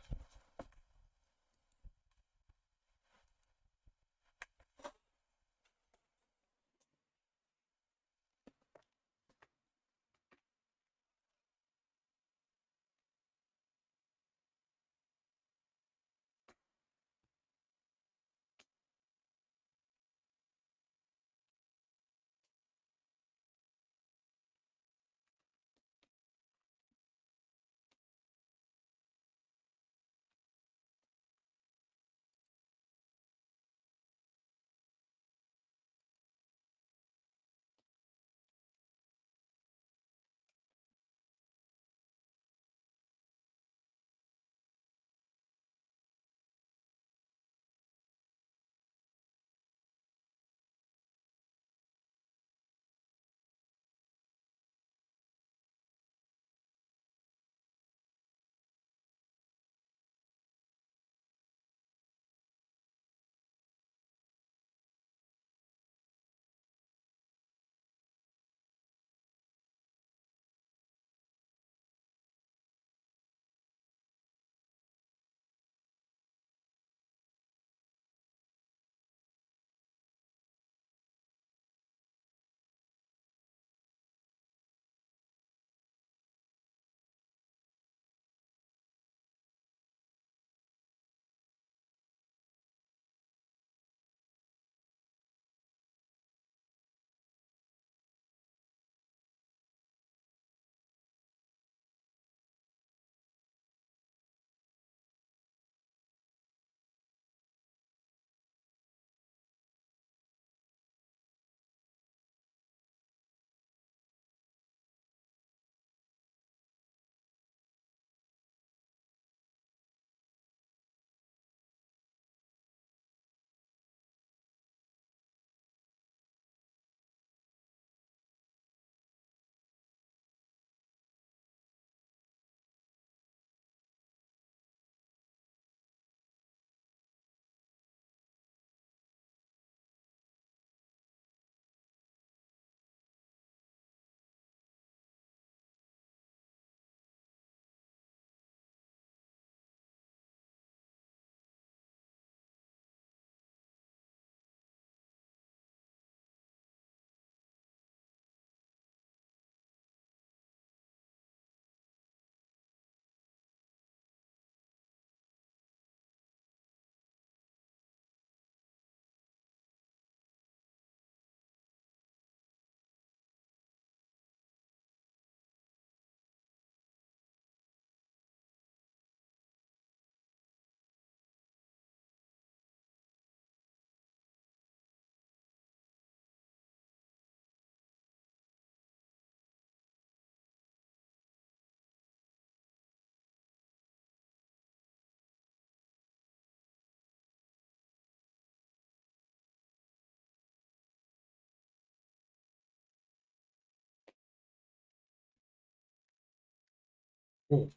Oh.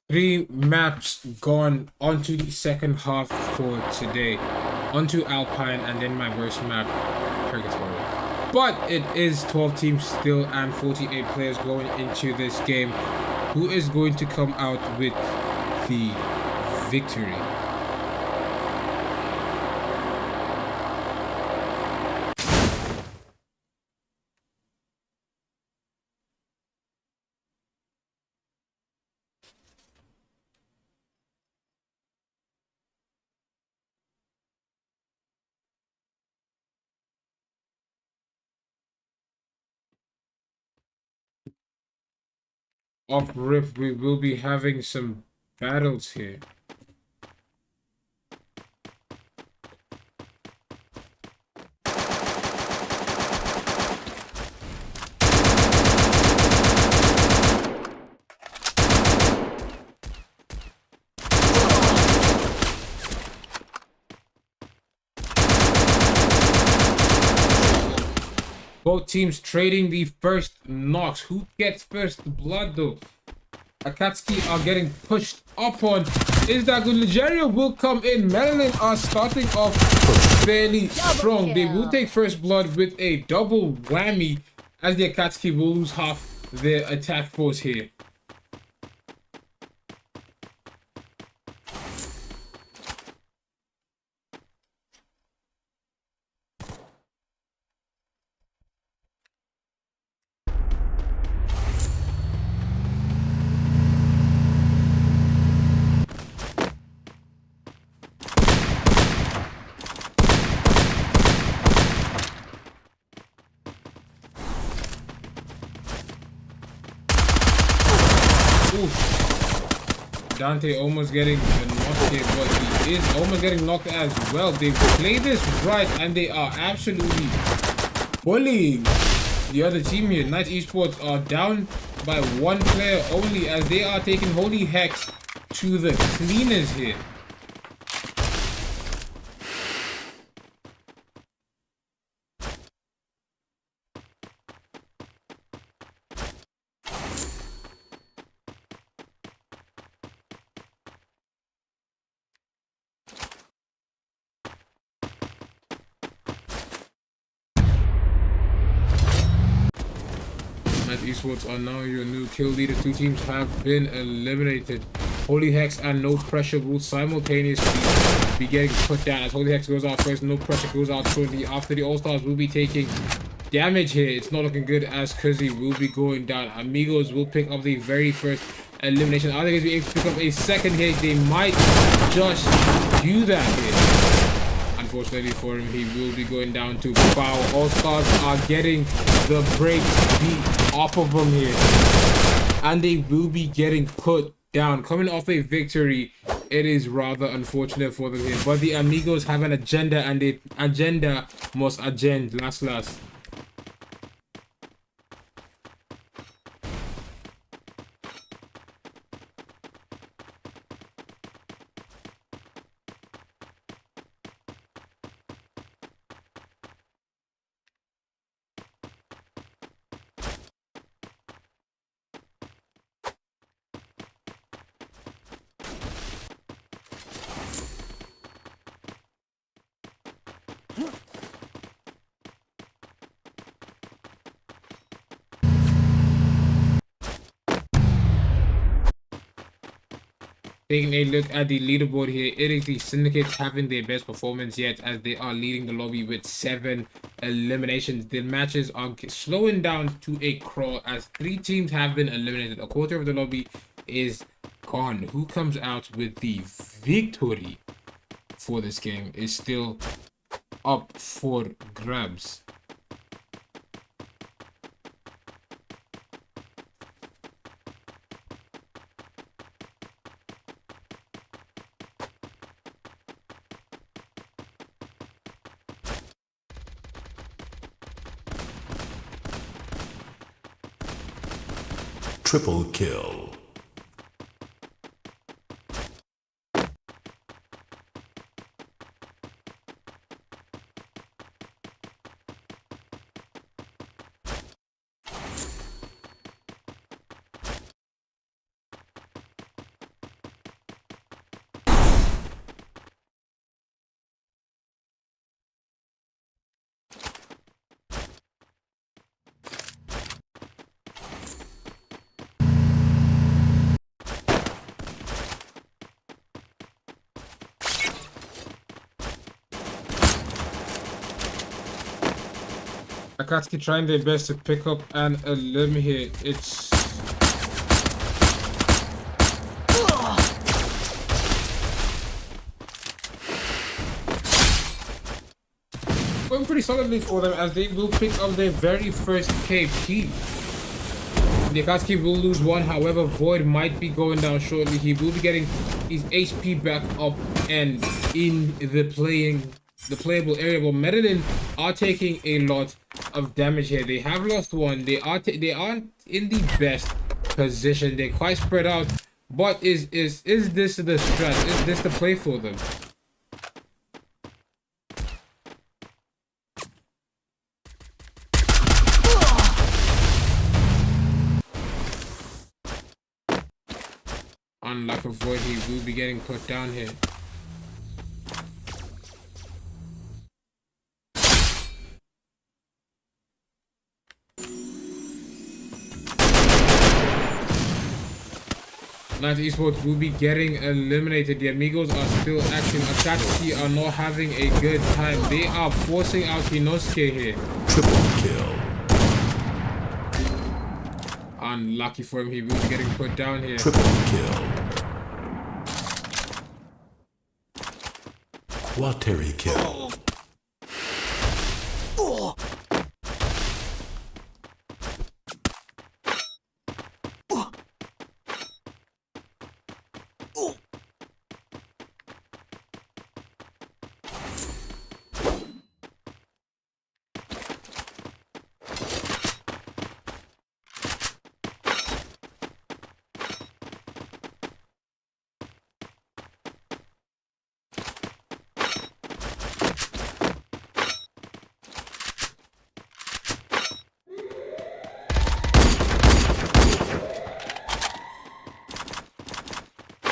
Three maps gone onto the second half for today. Onto Alpine and then my worst map, Purgatory. But it is 12 teams still and 48 players going into this game. Who is going to come out with the victory? off rip, we will be having some battles here. Both teams trading the first knocks. Who gets first blood though? Akatsuki are getting pushed up on. Is that good? Nigeria will come in. MEDELIN are starting off fairly strong. They will take first blood with a double whammy as the Akatsuki will lose half their attack force here. Dante almost getting knocked here, but he is almost getting knocked as well. They play this right and they are absolutely bullying the other team here. Knight Esports are down by one player only as they are taking HOLYHEX to the cleaners here. Esports are now your new kill leader. Two teams have been eliminated. HOLYHEX and No Pressure will simultaneously be getting put down as HOLYHEX goes out first. No Pressure goes out shortly after. The All-Stars will be taking damage here. It's not looking good as Kuzi will be going down. Amigos will pick up the very first elimination. Are they going to be able to pick up a second hit? They might just do that here. Unfortunately for him, he will be going down to foul. All-Stars are getting the break beat off of them here. And they will be getting put down. Coming off a victory, it is rather unfortunate for them here. But the Amigos have an agenda and the agenda must agenda. Last. Taking a look at the leaderboard here, it is the Syndicates having their best performance yet as they are leading the lobby with 7 eliminations. The matches are slowing down to a crawl as 3 teams have been eliminated. A quarter of the lobby is gone. Who comes out with the victory for this game is still up for grabs. Triple kill. Akatsuki trying their best to pick up an elim here. It's going pretty solidly for them as they will pick up their very first KP. the AKATSUKI will lose one. However, Void might be going down shortly. He will be getting his HP back up and in the playable area. But MEDELIN are taking a lot of damage here. They have lost one. They aren't in the best position. They're quite spread out. But is this the stress? Is this the play for them? Unlike a Void, he will be getting put down here. Esports will be getting eliminated. The Amigos are still acting. AKATSUKI are not having a good time. They are forcing out Inosuke here. Triple kill. Unlucky for him, he will be getting put down here. Triple kill. Wateri kill.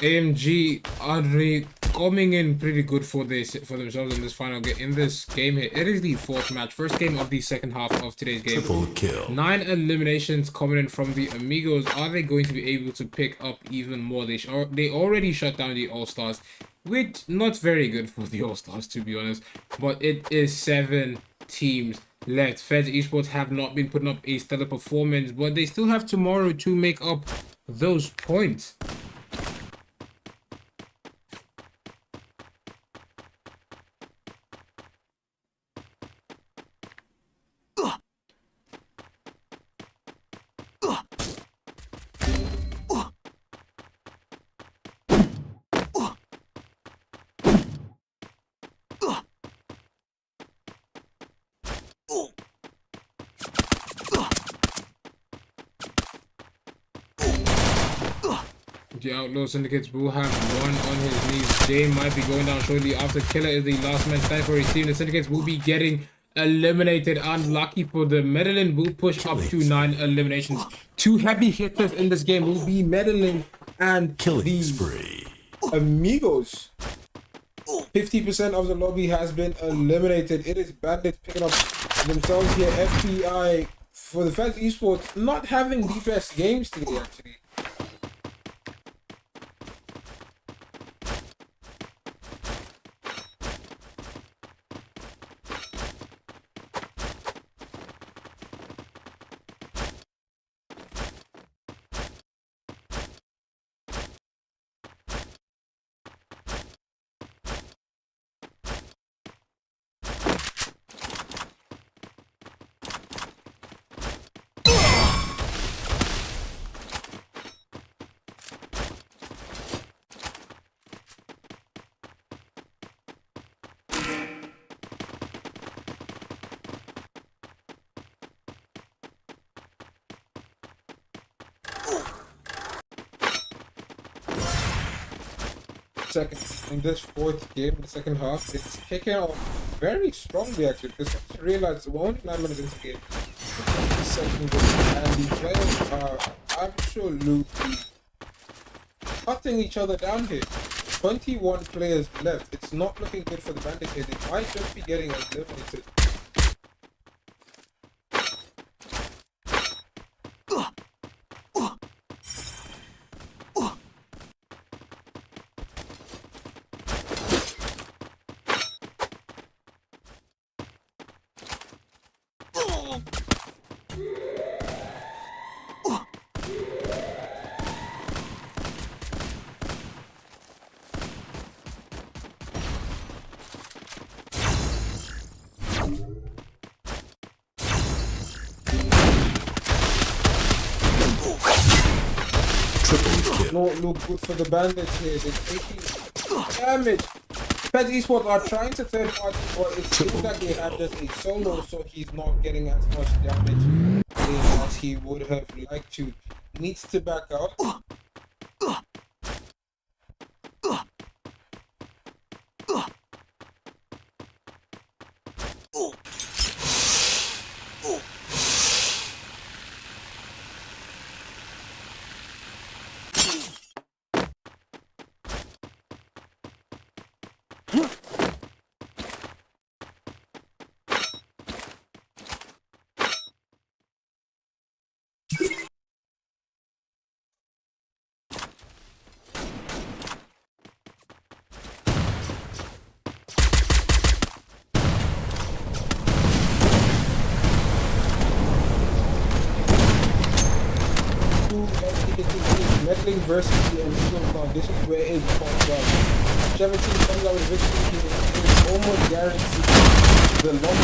AMG are coming in pretty good for themselves in this final game. In this game here, it is the fourth match, first game of the second half of today's game. Triple kill. 9 eliminations coming in from the Amigos. Are they going to be able to pick up even more? They already shut down the All-Stars, which not very good for the All-Stars, to be honest. But it is 7 teams left. Feds Esports have not been putting up a stellar performance, but they still have tomorrow to make up those points. The Outlaw Syndicates will have one on his knees. Jay might be going down shortly after. Killer is the last man standing for his team. The Syndicates will be getting eliminated. Unlucky for the MEDELIN will push up to 9 eliminations. 2 heavy hitters in this game will be MEDELIN and Killing spree. Amigos. 50% of the lobby has been eliminated. It is Bandits picking up themselves here. FBI for the Feds Esports not having the best games today, actually. In this fourth game, the second half, it's kicking off very strongly actually, because I realized we're only 9 minutes into the game. The second game, and the players are absolutely cutting each other down here. 21 players left. It's not looking good for the Bandits here. They might just be getting eliminated. not look good for the Bandits here. They're taking damage. Feds Esports are trying to third party, but it seems like they have just a solo, so he's not getting as much damage as he would have liked to. Needs to back out. Meddling versus the Amigos. This is where it comes out. 17 comes out with victory here. It is almost guaranteed the long.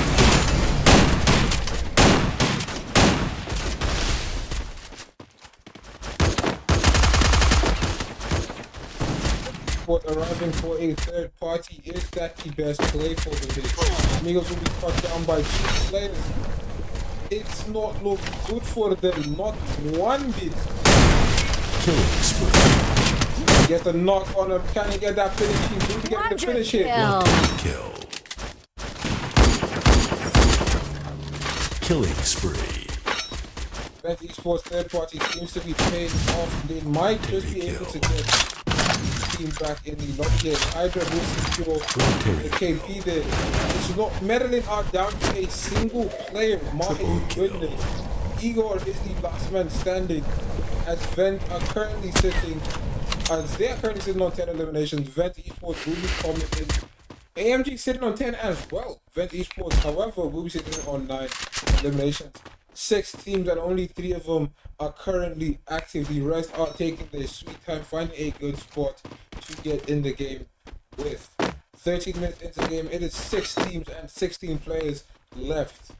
Arriving for a third party. Is that the best play for the hit? Amigos will be cut down by 2 players. It's not look good for them, not one bit. Killing spree. Gets a knock on him. Can he get that finish? He's going to get the finish here. Kill. Killing spree. V-ENT Esports third party seems to be paying off. They might just be able to get team back in the lobby here. Hydra will secure the KP there. It's not MEDELIN are down to a single player. My goodness. Igor is the last man standing as V-ENT are currently sitting on 10 eliminations. V-ENT Esports will be coming in. AMG sitting on 10 as well. V-ENT Esports, however, will be sitting on 9 eliminations. 6 teams and only 3 of them are currently active. The rest are taking their sweet time, finding a good spot to get in the game with. 13 minutes into the game, it is 6 teams and 16 players left.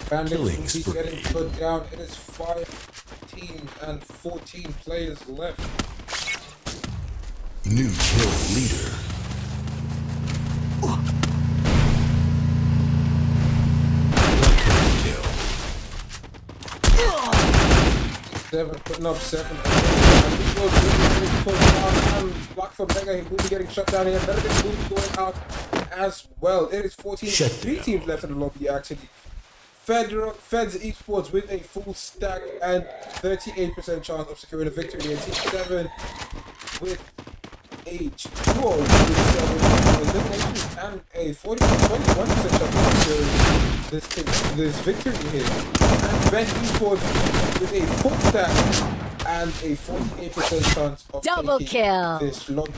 Bandits will be getting put down. It is 5 teams and 14 players left. New kill leader. Kill. 7 putting up 7. Block for Mega. He will be getting shut down here. Benedict will be going out as well. It is 14. 3 teams left in the lobby actually. Feds Esports with a full stack and 38% chance of securing a victory. And Team 7 with a 2-0 eliminations and a 21% chance of securing this victory here. And V-ENT Esports with a full stack and a 48% chance of double kill this lobby.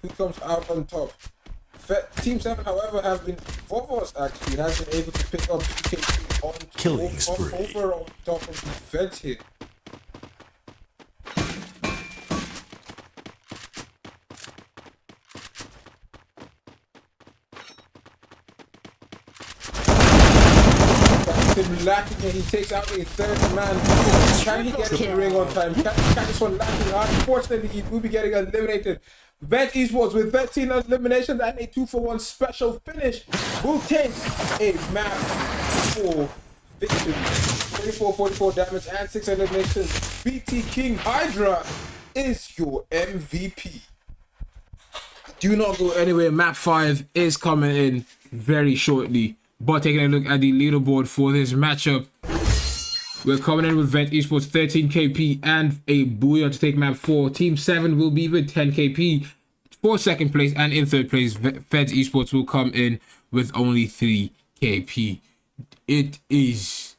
Who comes out on top? Team 7, however, have been Vovos actually has been able to pick up 2K on killing spree over on top of the Feds here. Him lacking and he takes out a third man. Can he get the ring on time? Can this one lacking? Unfortunately, he will be getting eliminated. V-ENT Esports with 13 eliminations and a 2-for-1 special finish will take a map for victory. 24-44 damage and 6 eliminations. BT King Hydra is your MVP. Do not go anywhere. Map 5 is coming in very shortly. But taking a look at the leaderboard for this matchup, we're coming in with V-ENT Esports 13 KP and a Booyah to take map 4. Team 7 will be with 10 KP for second place, and in third place, Feds Esports will come in with only 3 KP. It is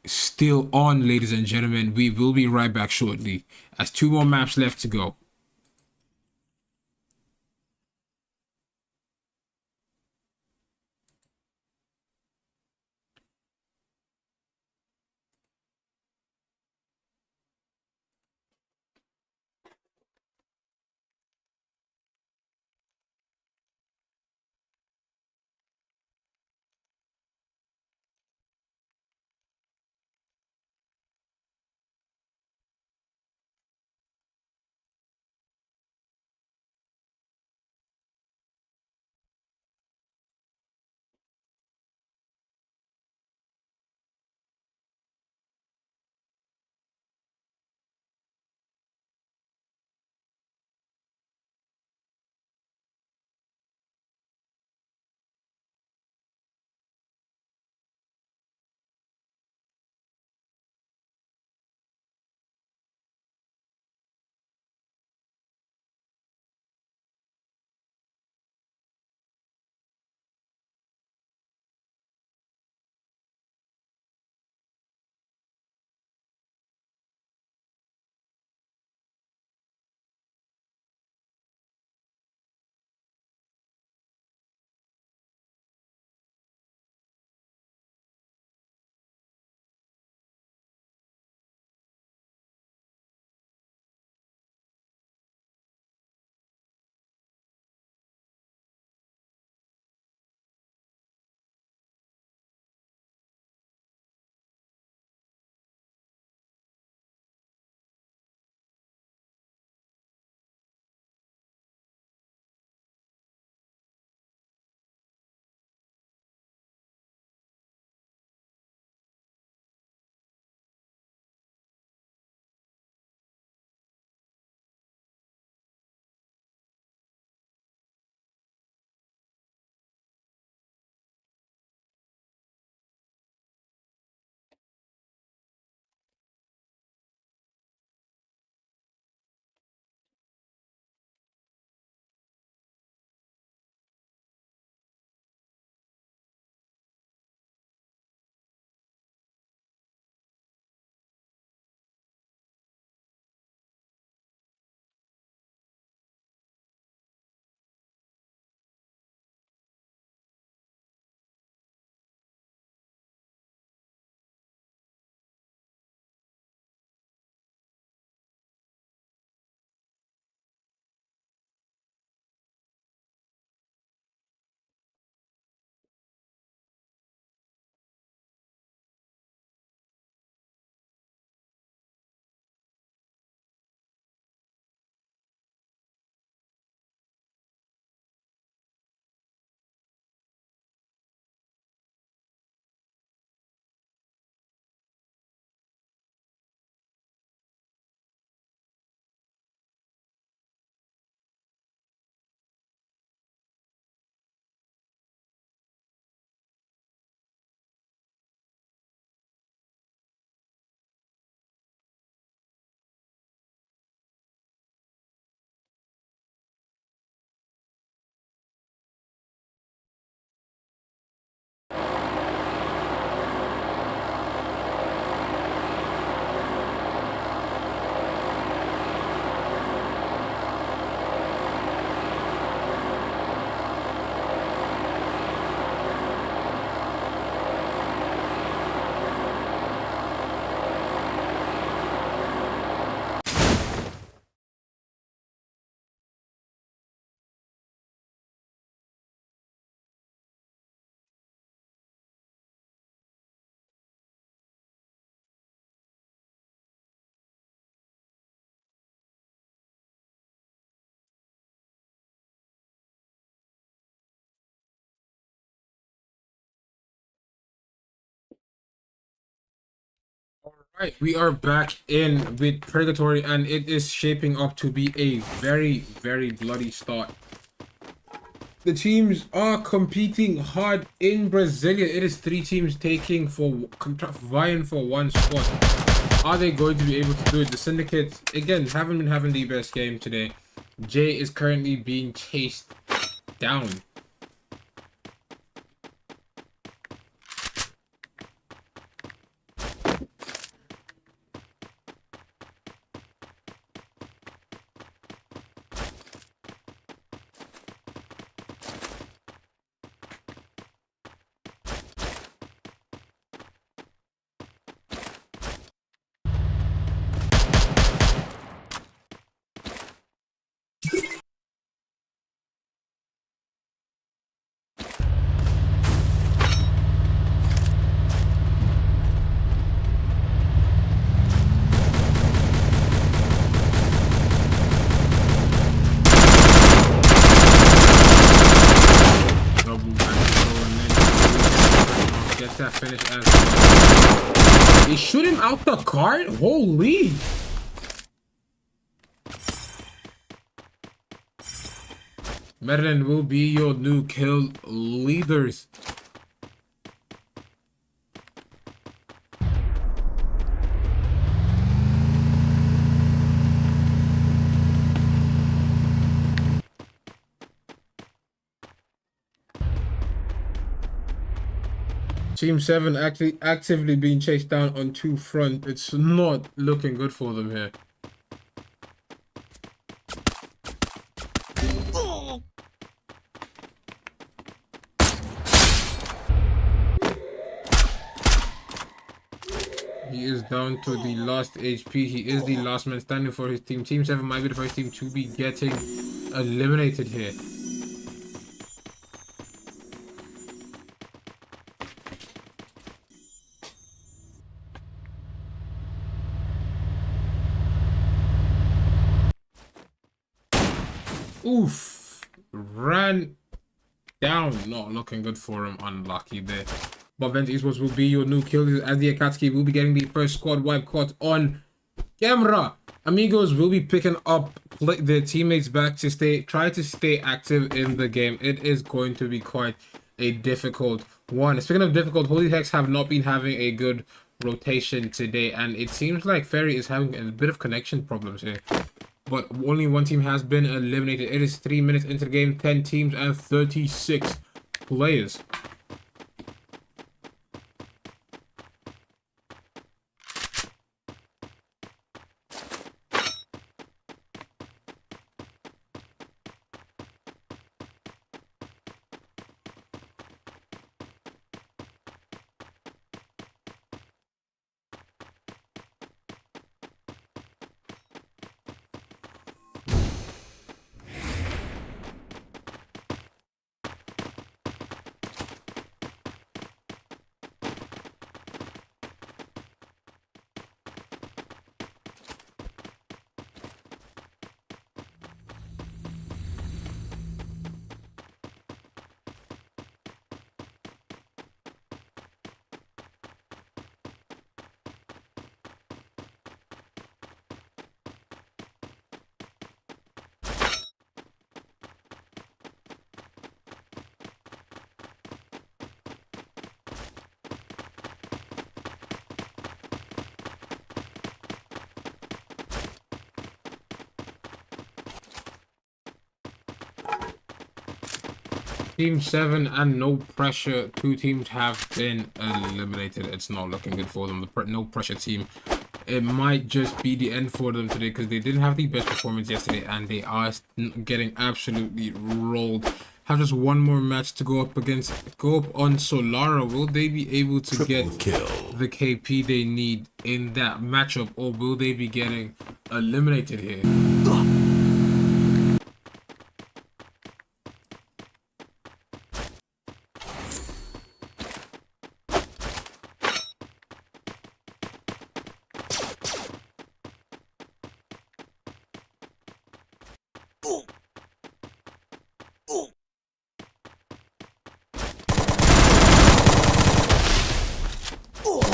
still on, ladies and gentlemen. We will be right back shortly, as 2 more maps left to go. Right, we are back in with Purgatory, and it is shaping up to be a very, very bloody start. The teams are competing hard in Brasilia. It is 3 teams vying for 1 spot. Are they going to be able to do it? The Syndicates, again, haven't been having the best game today. Jay is currently being chased down. finish as they shoot him out the cart. Holy! Medellin will be your new kill leaders. Team 7 actively being chased down on two front. It's not looking good for them here. He is down to the last HP. He is the last man standing for his team. Team 7 might be the first team to be getting eliminated here. Oof. Ran down. Not looking good for him. Unlucky there. But V-ENT Esports will be your new killers as the AKATSUKI will be getting the first squad wipe caught on camera. Amigos will be picking up their teammates back to try to stay active in the game. It is going to be quite a difficult one. Speaking of difficult, HOLYHEX have not been having a good rotation today, and it seems like Ferry is having a bit of connection problems here. But only one team has been eliminated. It is 3 minutes into the game, 10 teams and 36 players. Team 7 and no pressure. Two teams have been eliminated. It's not looking good for them. The no pressure team. It might just be the end for them today because they didn't have the best performance yesterday and they are getting absolutely rolled. Have just one more match to go up on Solara. Will they be able to get the KP they need in that matchup, or will they be getting eliminated here?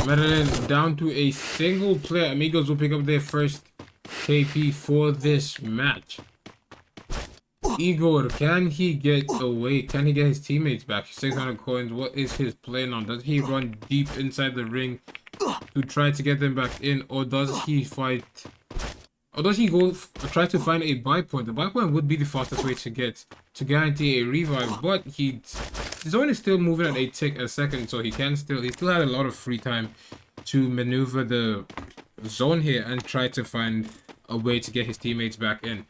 Medellin down to a single player. Amigos will pick up their first KP for this match. Igor, can he get away? Can he get his teammates back? 600 coins. What is his play now? Does he run deep inside the ring to try to get them back in, or does he fight? Or does he go try to find a buy point? The buy point would be the fastest way to guarantee a revive, but his zone is still moving at a tick a second, so he still had a lot of free time to maneuver the zone here and try to find a way to get his teammates back in.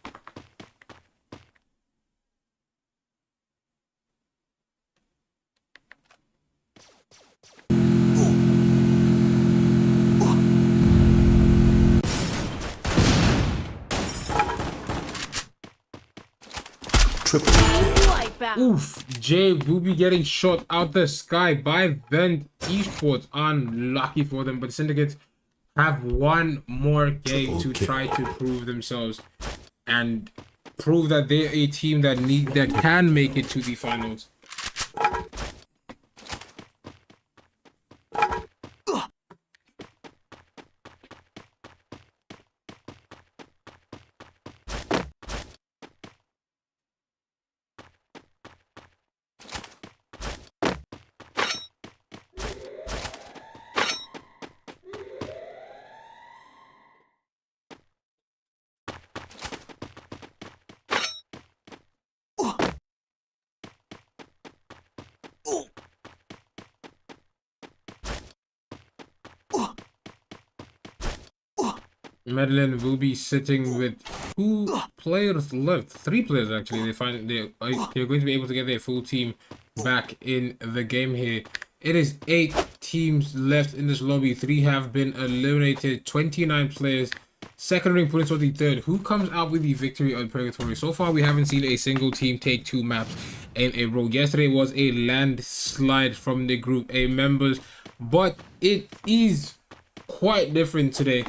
Triple kill. Oof, Jay will be getting shot out the sky by V-ENT Esports. Unlucky for them, but Syndicates have one more game to try to prove themselves and prove that they're a team that can make it to the finals. Medellin will be sitting with 2 players left, 3 players actually. They're going to be able to get their full team back in the game here. It is 8 teams left in this lobby. 3 have been eliminated. 29 players. Second ring put into the third. Who comes out with the victory on Purgatory? So far, we haven't seen a single team take 2 maps in a row. Yesterday was a landslide from the group A members, but it is quite different today.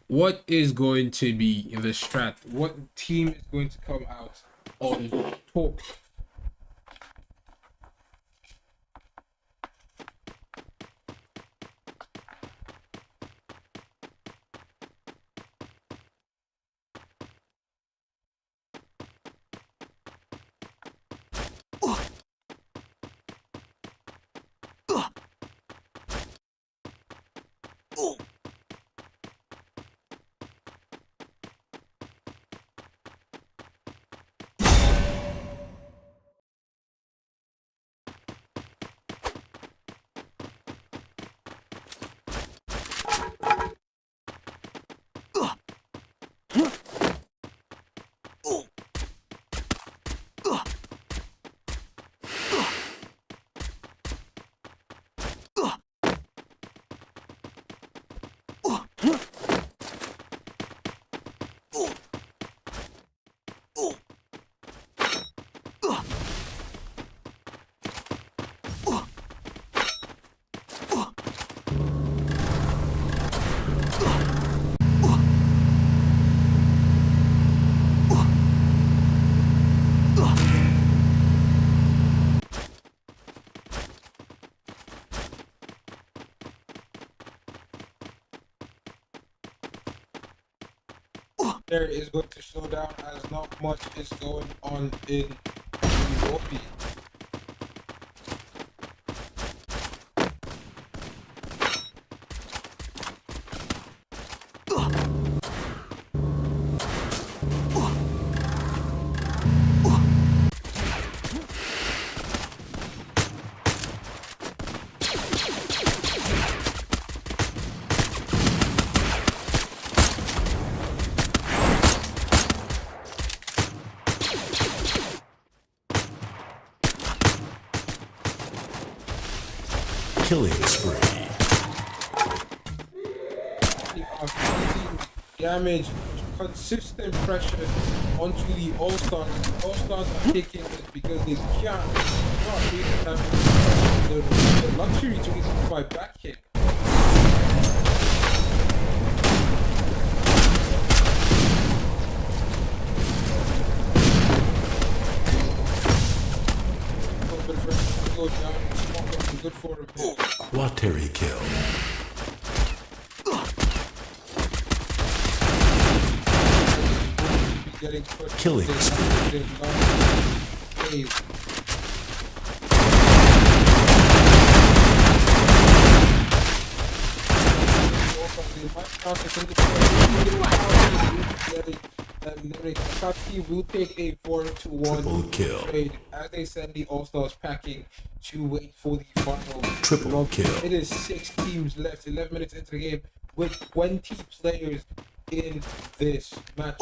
What is going to be the strat? What team is going to come out on top? There is going to slow down as not much is going on in the lobby. Killing spree. Damage, consistent pressure onto the All-Stars. All-Stars are taking it because they not really have the luxury to get by back kick. Go down, good for a bit. Wateri kill. Killing spree. AKATSUKI will take a 4-1 trade as they send the All-Stars packing to wait for the final Triple kill. It is 6 teams left, 11 minutes into the game, with 20 players in this match.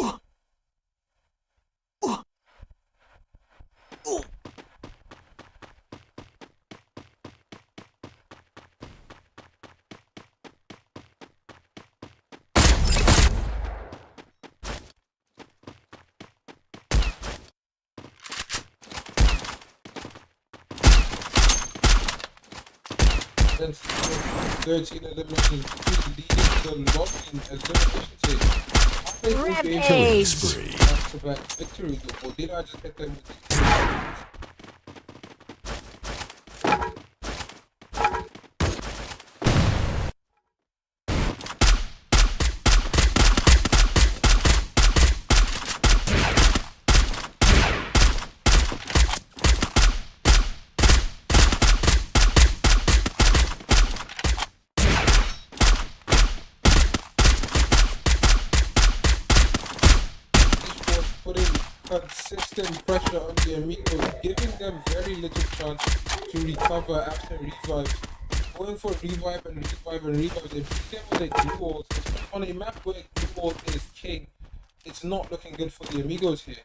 Since 13 eliminations, leading the lobby as elimination Killing spree. back-to-back victory, or did I just get them with the consistent pressure on the Amigos, giving them very little chance to recover after revives. going for revive and revive and revive. They beat them with their duels. On a map where duel is king, it's not looking good for the Amigos here.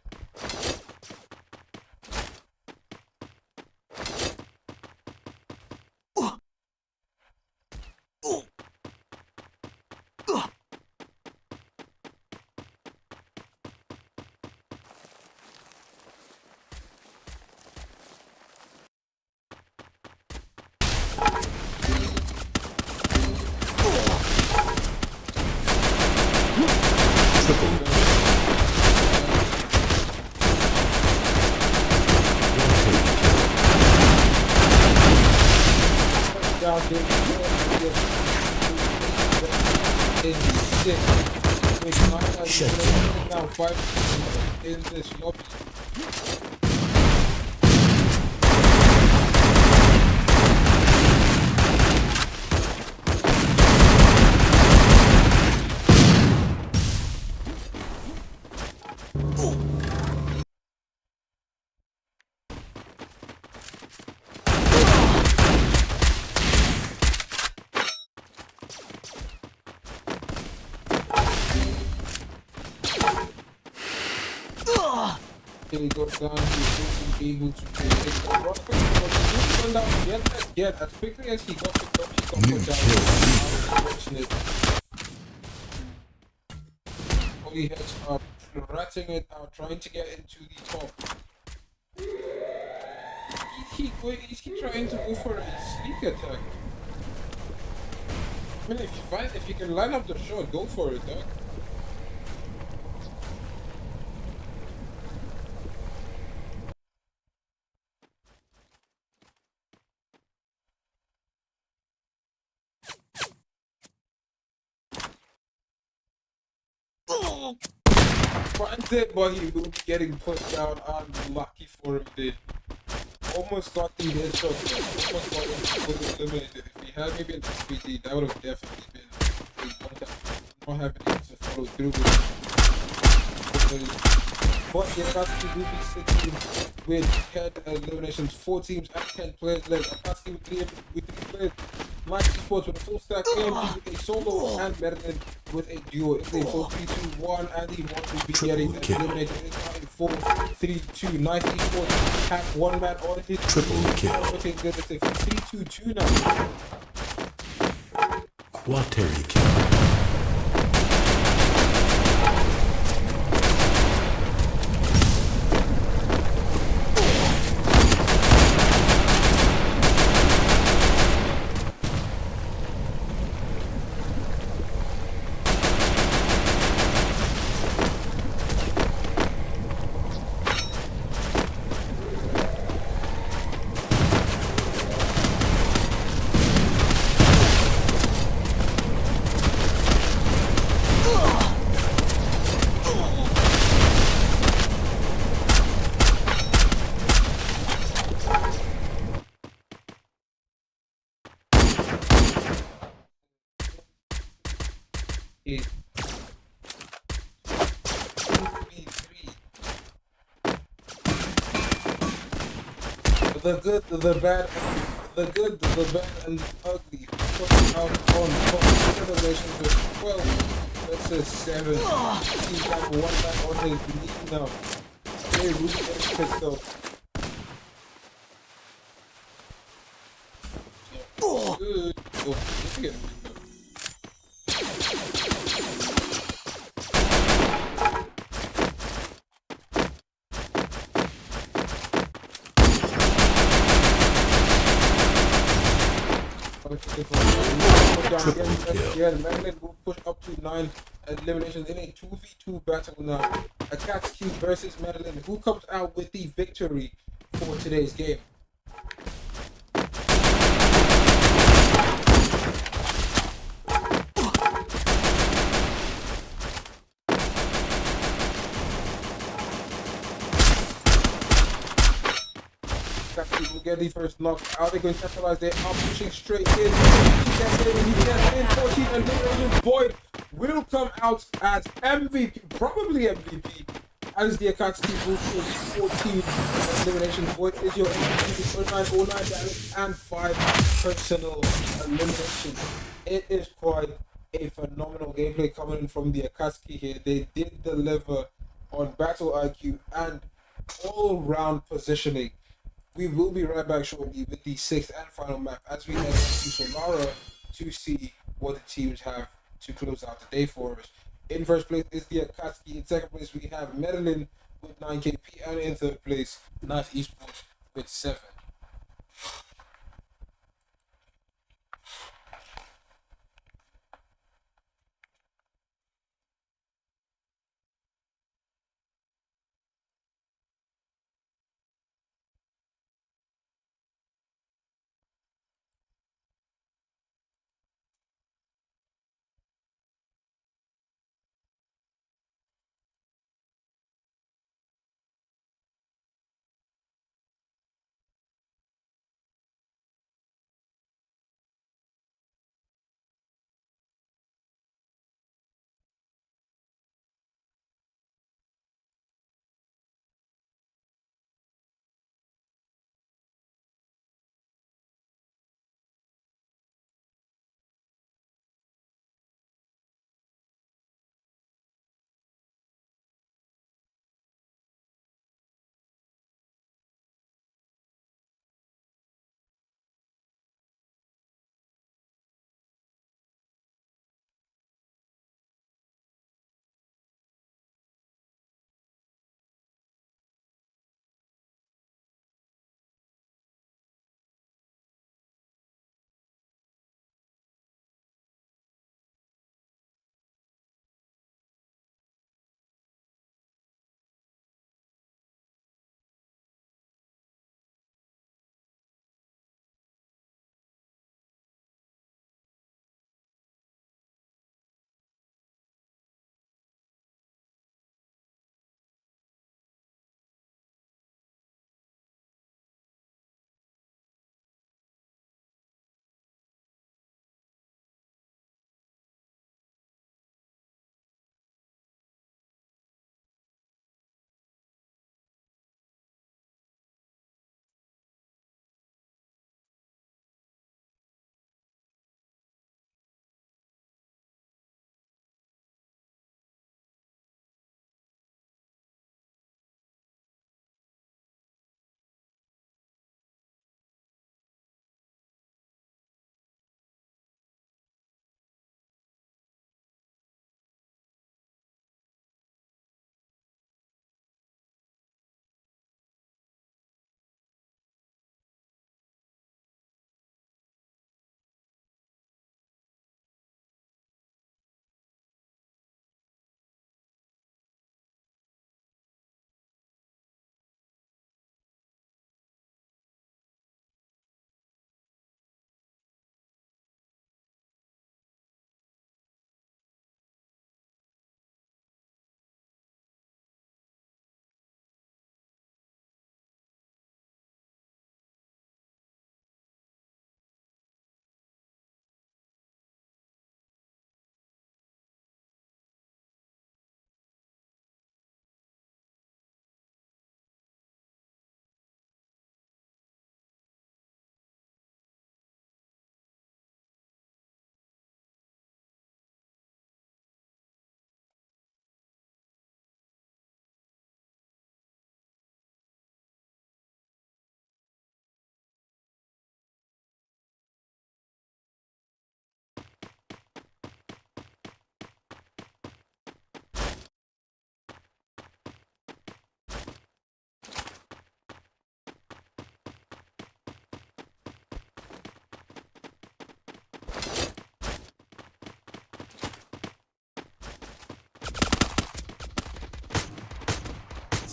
Shut down. Now 5 in this lobby. He got down, he was able to take the rock, but he didn't down yet. As quickly as he got picked up, he got put down. Unfortunate. HOLYHEX are ratting it out, trying to get into the top. He's trying to go for a sneak attack. I mean, if you can line up the shot, go for it, dog. Finds it, but he will be getting put down. Unlucky for him, dude. Almost got the headshot. Almost got him eliminated. If he had maybe an SPD, that would have definitely been a one tap. Not having able to follow through with it. But the AKATSUKI will be sitting with 10 eliminations, 4 teams and 10 players left. AKATSUKI with 3 players. Like Esports with a full stack AMG with a solo and MEDELIN with a duo. It's a 4-3-2-1 and the one will be getting eliminated. It's now a 4-3-2. Nice Esports have one man on his triple kill. Looking good. It's a 3-2-2 now. Quateri kill. The good, the bad, and the ugly. Putting out on top generations with 12 versus 7. He's got one man on his knee now. They really get picked up. Yeah. Good. Oh, let's get him picked up. MEDELIN will push up to 9 eliminations in a 2v2 battle now. AKATSUKI versus MEDELIN. Who comes out with the victory for today's game? AKATSUKI will get the first knock. Are they going to capitalize? They are pushing straight in. He gets in. 14 eliminations. Boyd will come out as MVP, probably MVP. as the Akatsuki move to 14 eliminations. What is your MVP? 09 damage and 5 personal eliminations. It is quite a phenomenal gameplay coming in from the Akatsuki here. They did deliver on battle IQ and all-round positioning. We will be right back shortly with the 6th and final map as we head to Solara to see what the teams have to close out the day for us. In first place is the Akatsuki. In second place we have MEDELIN with 9 KP, and in third place Nice Esports with 7.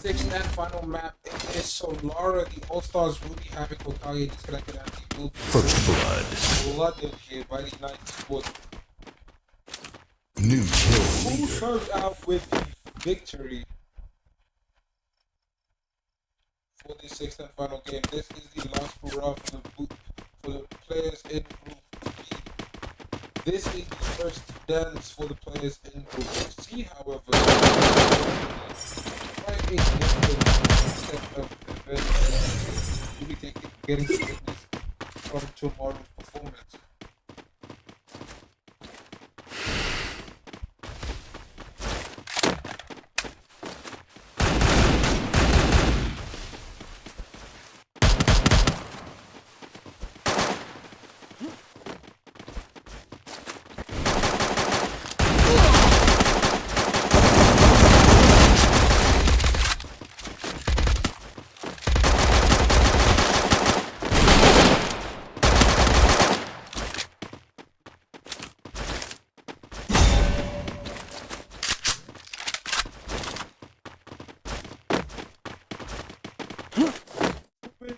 Sixth and final map is Solara. The All-Stars will be having Hokage disconnected and he will be First blood. flooded here by the Nice Esports. New kill Who leader. serves out with the victory for the sixth and final game? This is the last hurrah for the players in Group B. This is the first dance for the players in Group C, however. Right different set of events you'll be getting to witness from tomorrow's performance.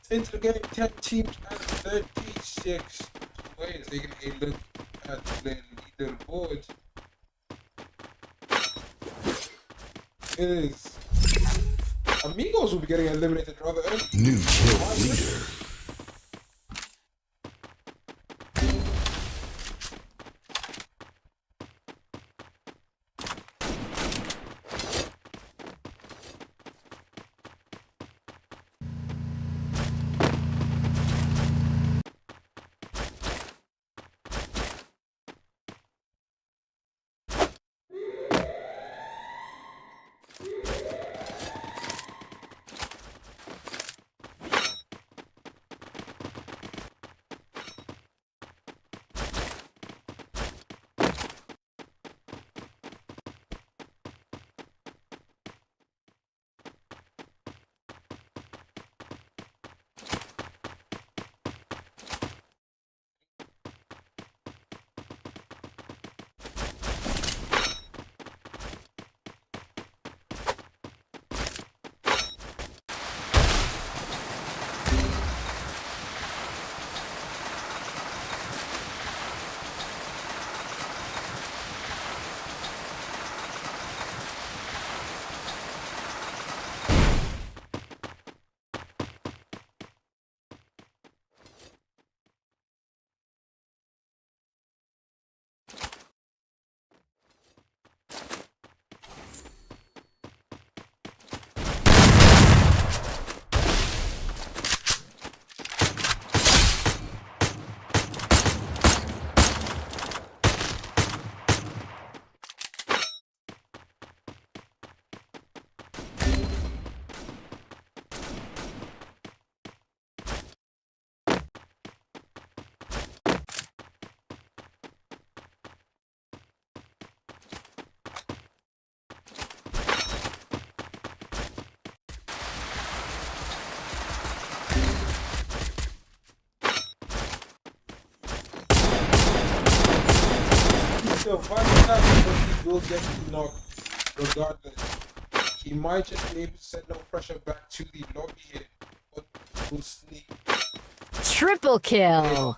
Into the game, 10 teams out of 36 players. Taking a look at the leaderboard. It is Amigos will be getting eliminated rather early. New kill leader. So final time, but he will get knocked regardless. He might just be able to set no pressure back to the lobby here, but will sneak. Triple kill.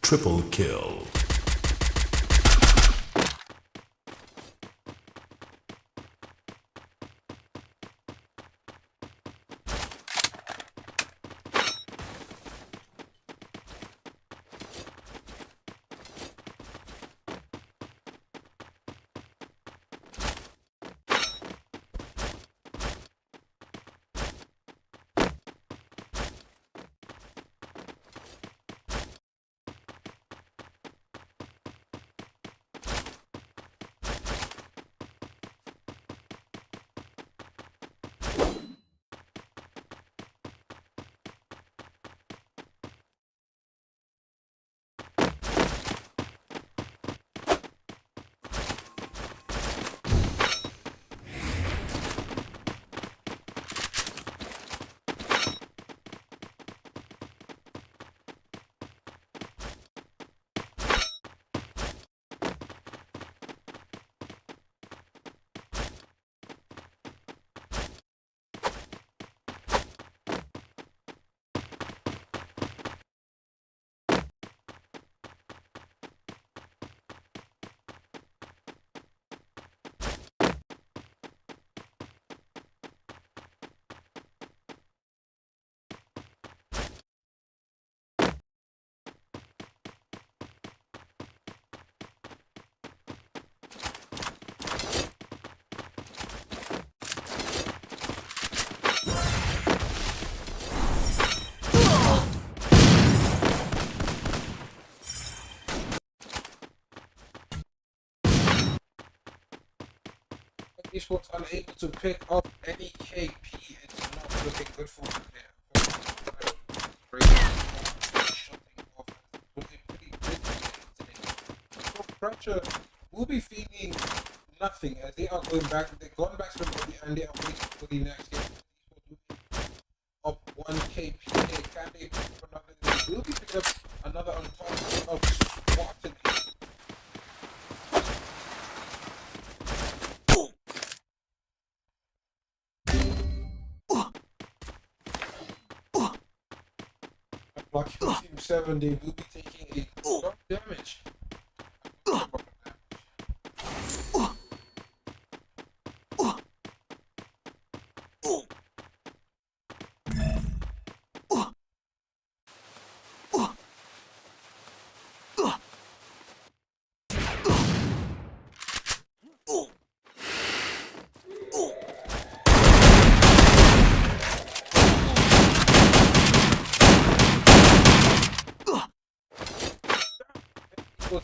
Triple kill. Esports unable to pick up any KP. It's not looking good for them there. Shutting off. It was a pretty good game today. So pressure will be feeling nothing as they are going back. They've gone back to the lobby and they are waiting for the next game. Up 1 KP. Can they pick up another? They will be picking up another on top of Spartan. Lucky Team 7, they will be taking a lot of damage.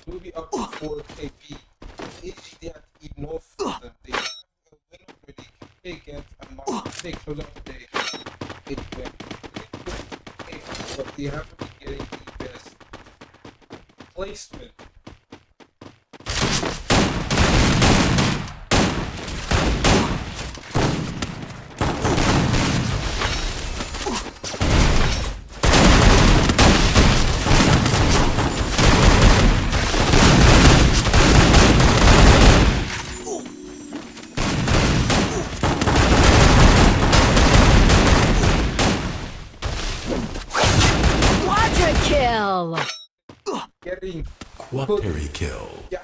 Will be up to 4 KP. Is that enough for them? They have a win already. Can they get another? They close out today. But they haven't been getting the best placement. Kill. Getting Quateri kill. yeah.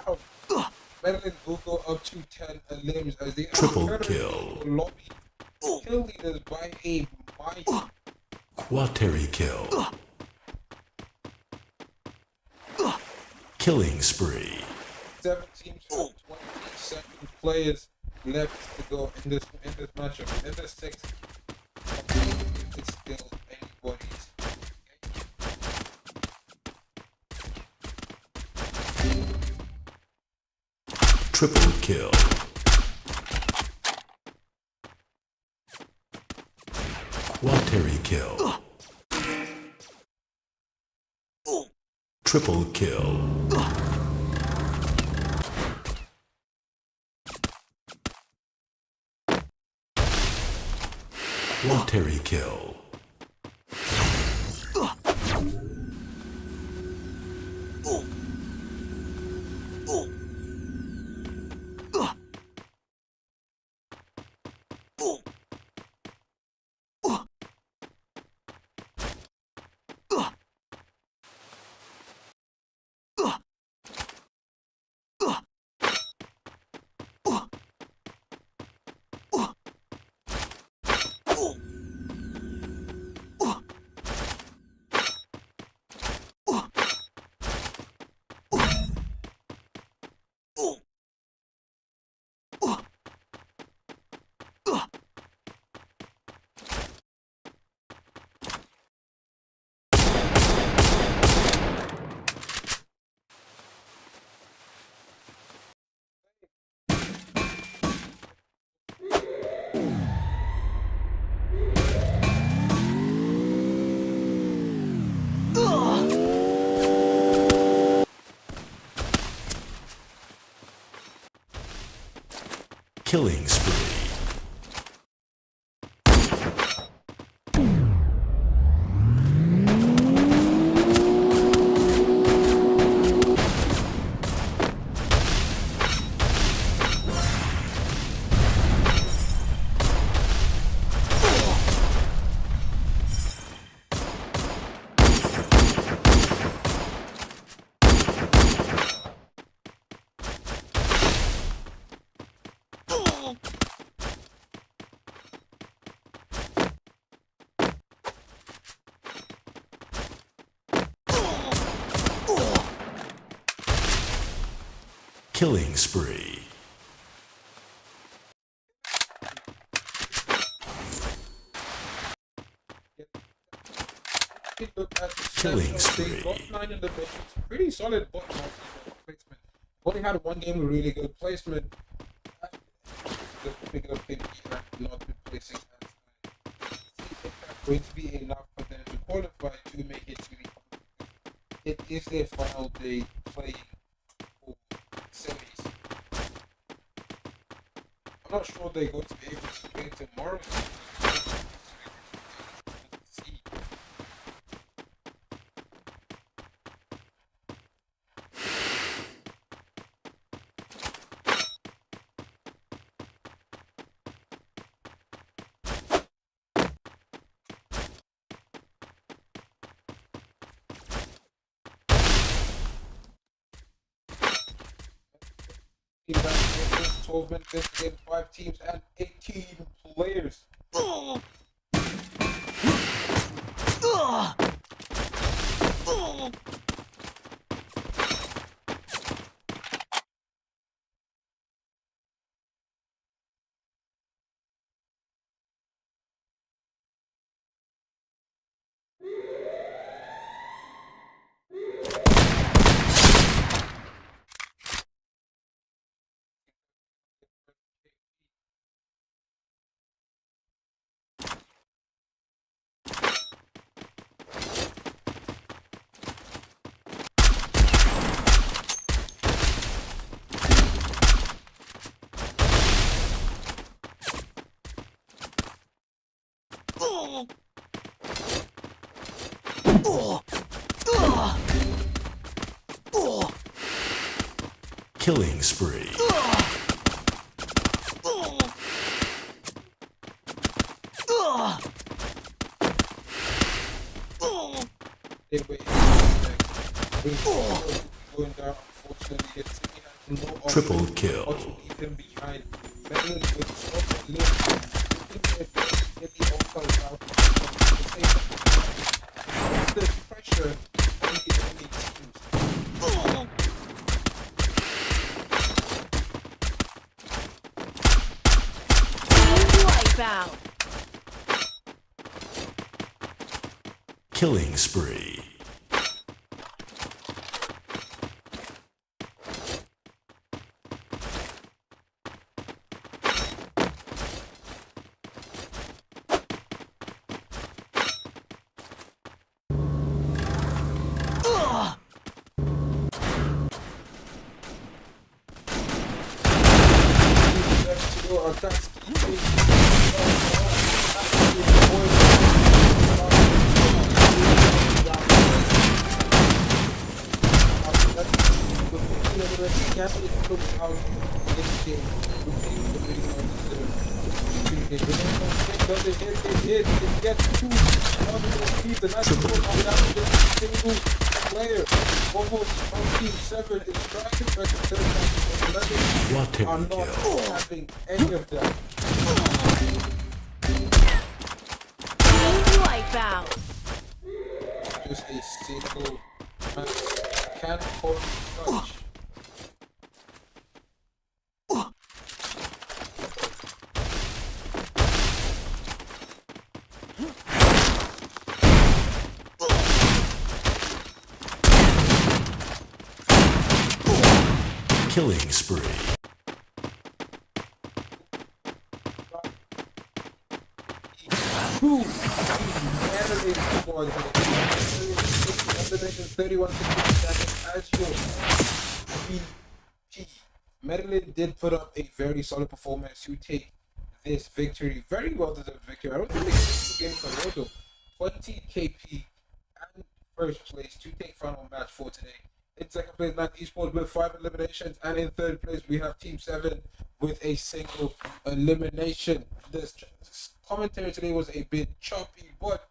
MEDELIN will go up to 10 limbs as they Triple are kill. Lobby kill leaders by a mile. Quateri kill. Killing spree. 7 teams have 27 players left to go in this matchup. In the 6th, it's still anybody's. Triple kill. Quateri kill. Triple kill. Quateri kill. Killing spree. Killing spree. Look at the Killing stats. They spree. got 9 in the bench. Pretty solid bottom placement. Only had one game with really good placement. just picking up KP and not replacing as going to be enough for them to qualify to make it to the. It is their final day playing for semis. I'm not sure they're going to be able to play tomorrow. See. Team that 12 minutes against 5 teams and 18 players. Killing spree. They were going down. Unfortunately, the city has no option Triple but to kill. leave them behind. Medellin with such a lift. Get the offside out. At the same time, the pressure on the enemy teams. Wipeout. Killing spree. Are not having any of that. Wipeout. Just a single match. Can't hold touch. Killing spree. Who animated squad 31 as your VP. Medellin did put up a very solid performance to take this victory. Very well deserved victory. I don't think they get the game for Roto. 20 KP and first place to take final match for today. In second place, Night Esports with 5 eliminations, and in third place we have Team 7 with a single elimination. This commentary today was a bit choppy, but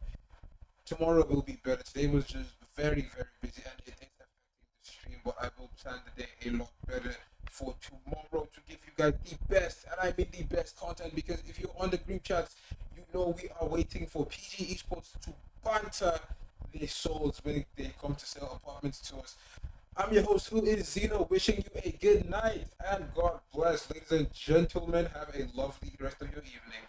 tomorrow will be better. Today was just very, very busy, and it is affecting the stream, but I will plan the day a lot better for tomorrow to give you guys the best, and I mean the best content, because if you're on the group chats, you know we are waiting for PG Esports to banter their souls when they come to sell apartments to us. I'm your host, who is Zeno, wishing you a good night and God bless. Ladies and gentlemen, have a lovely rest of your evening.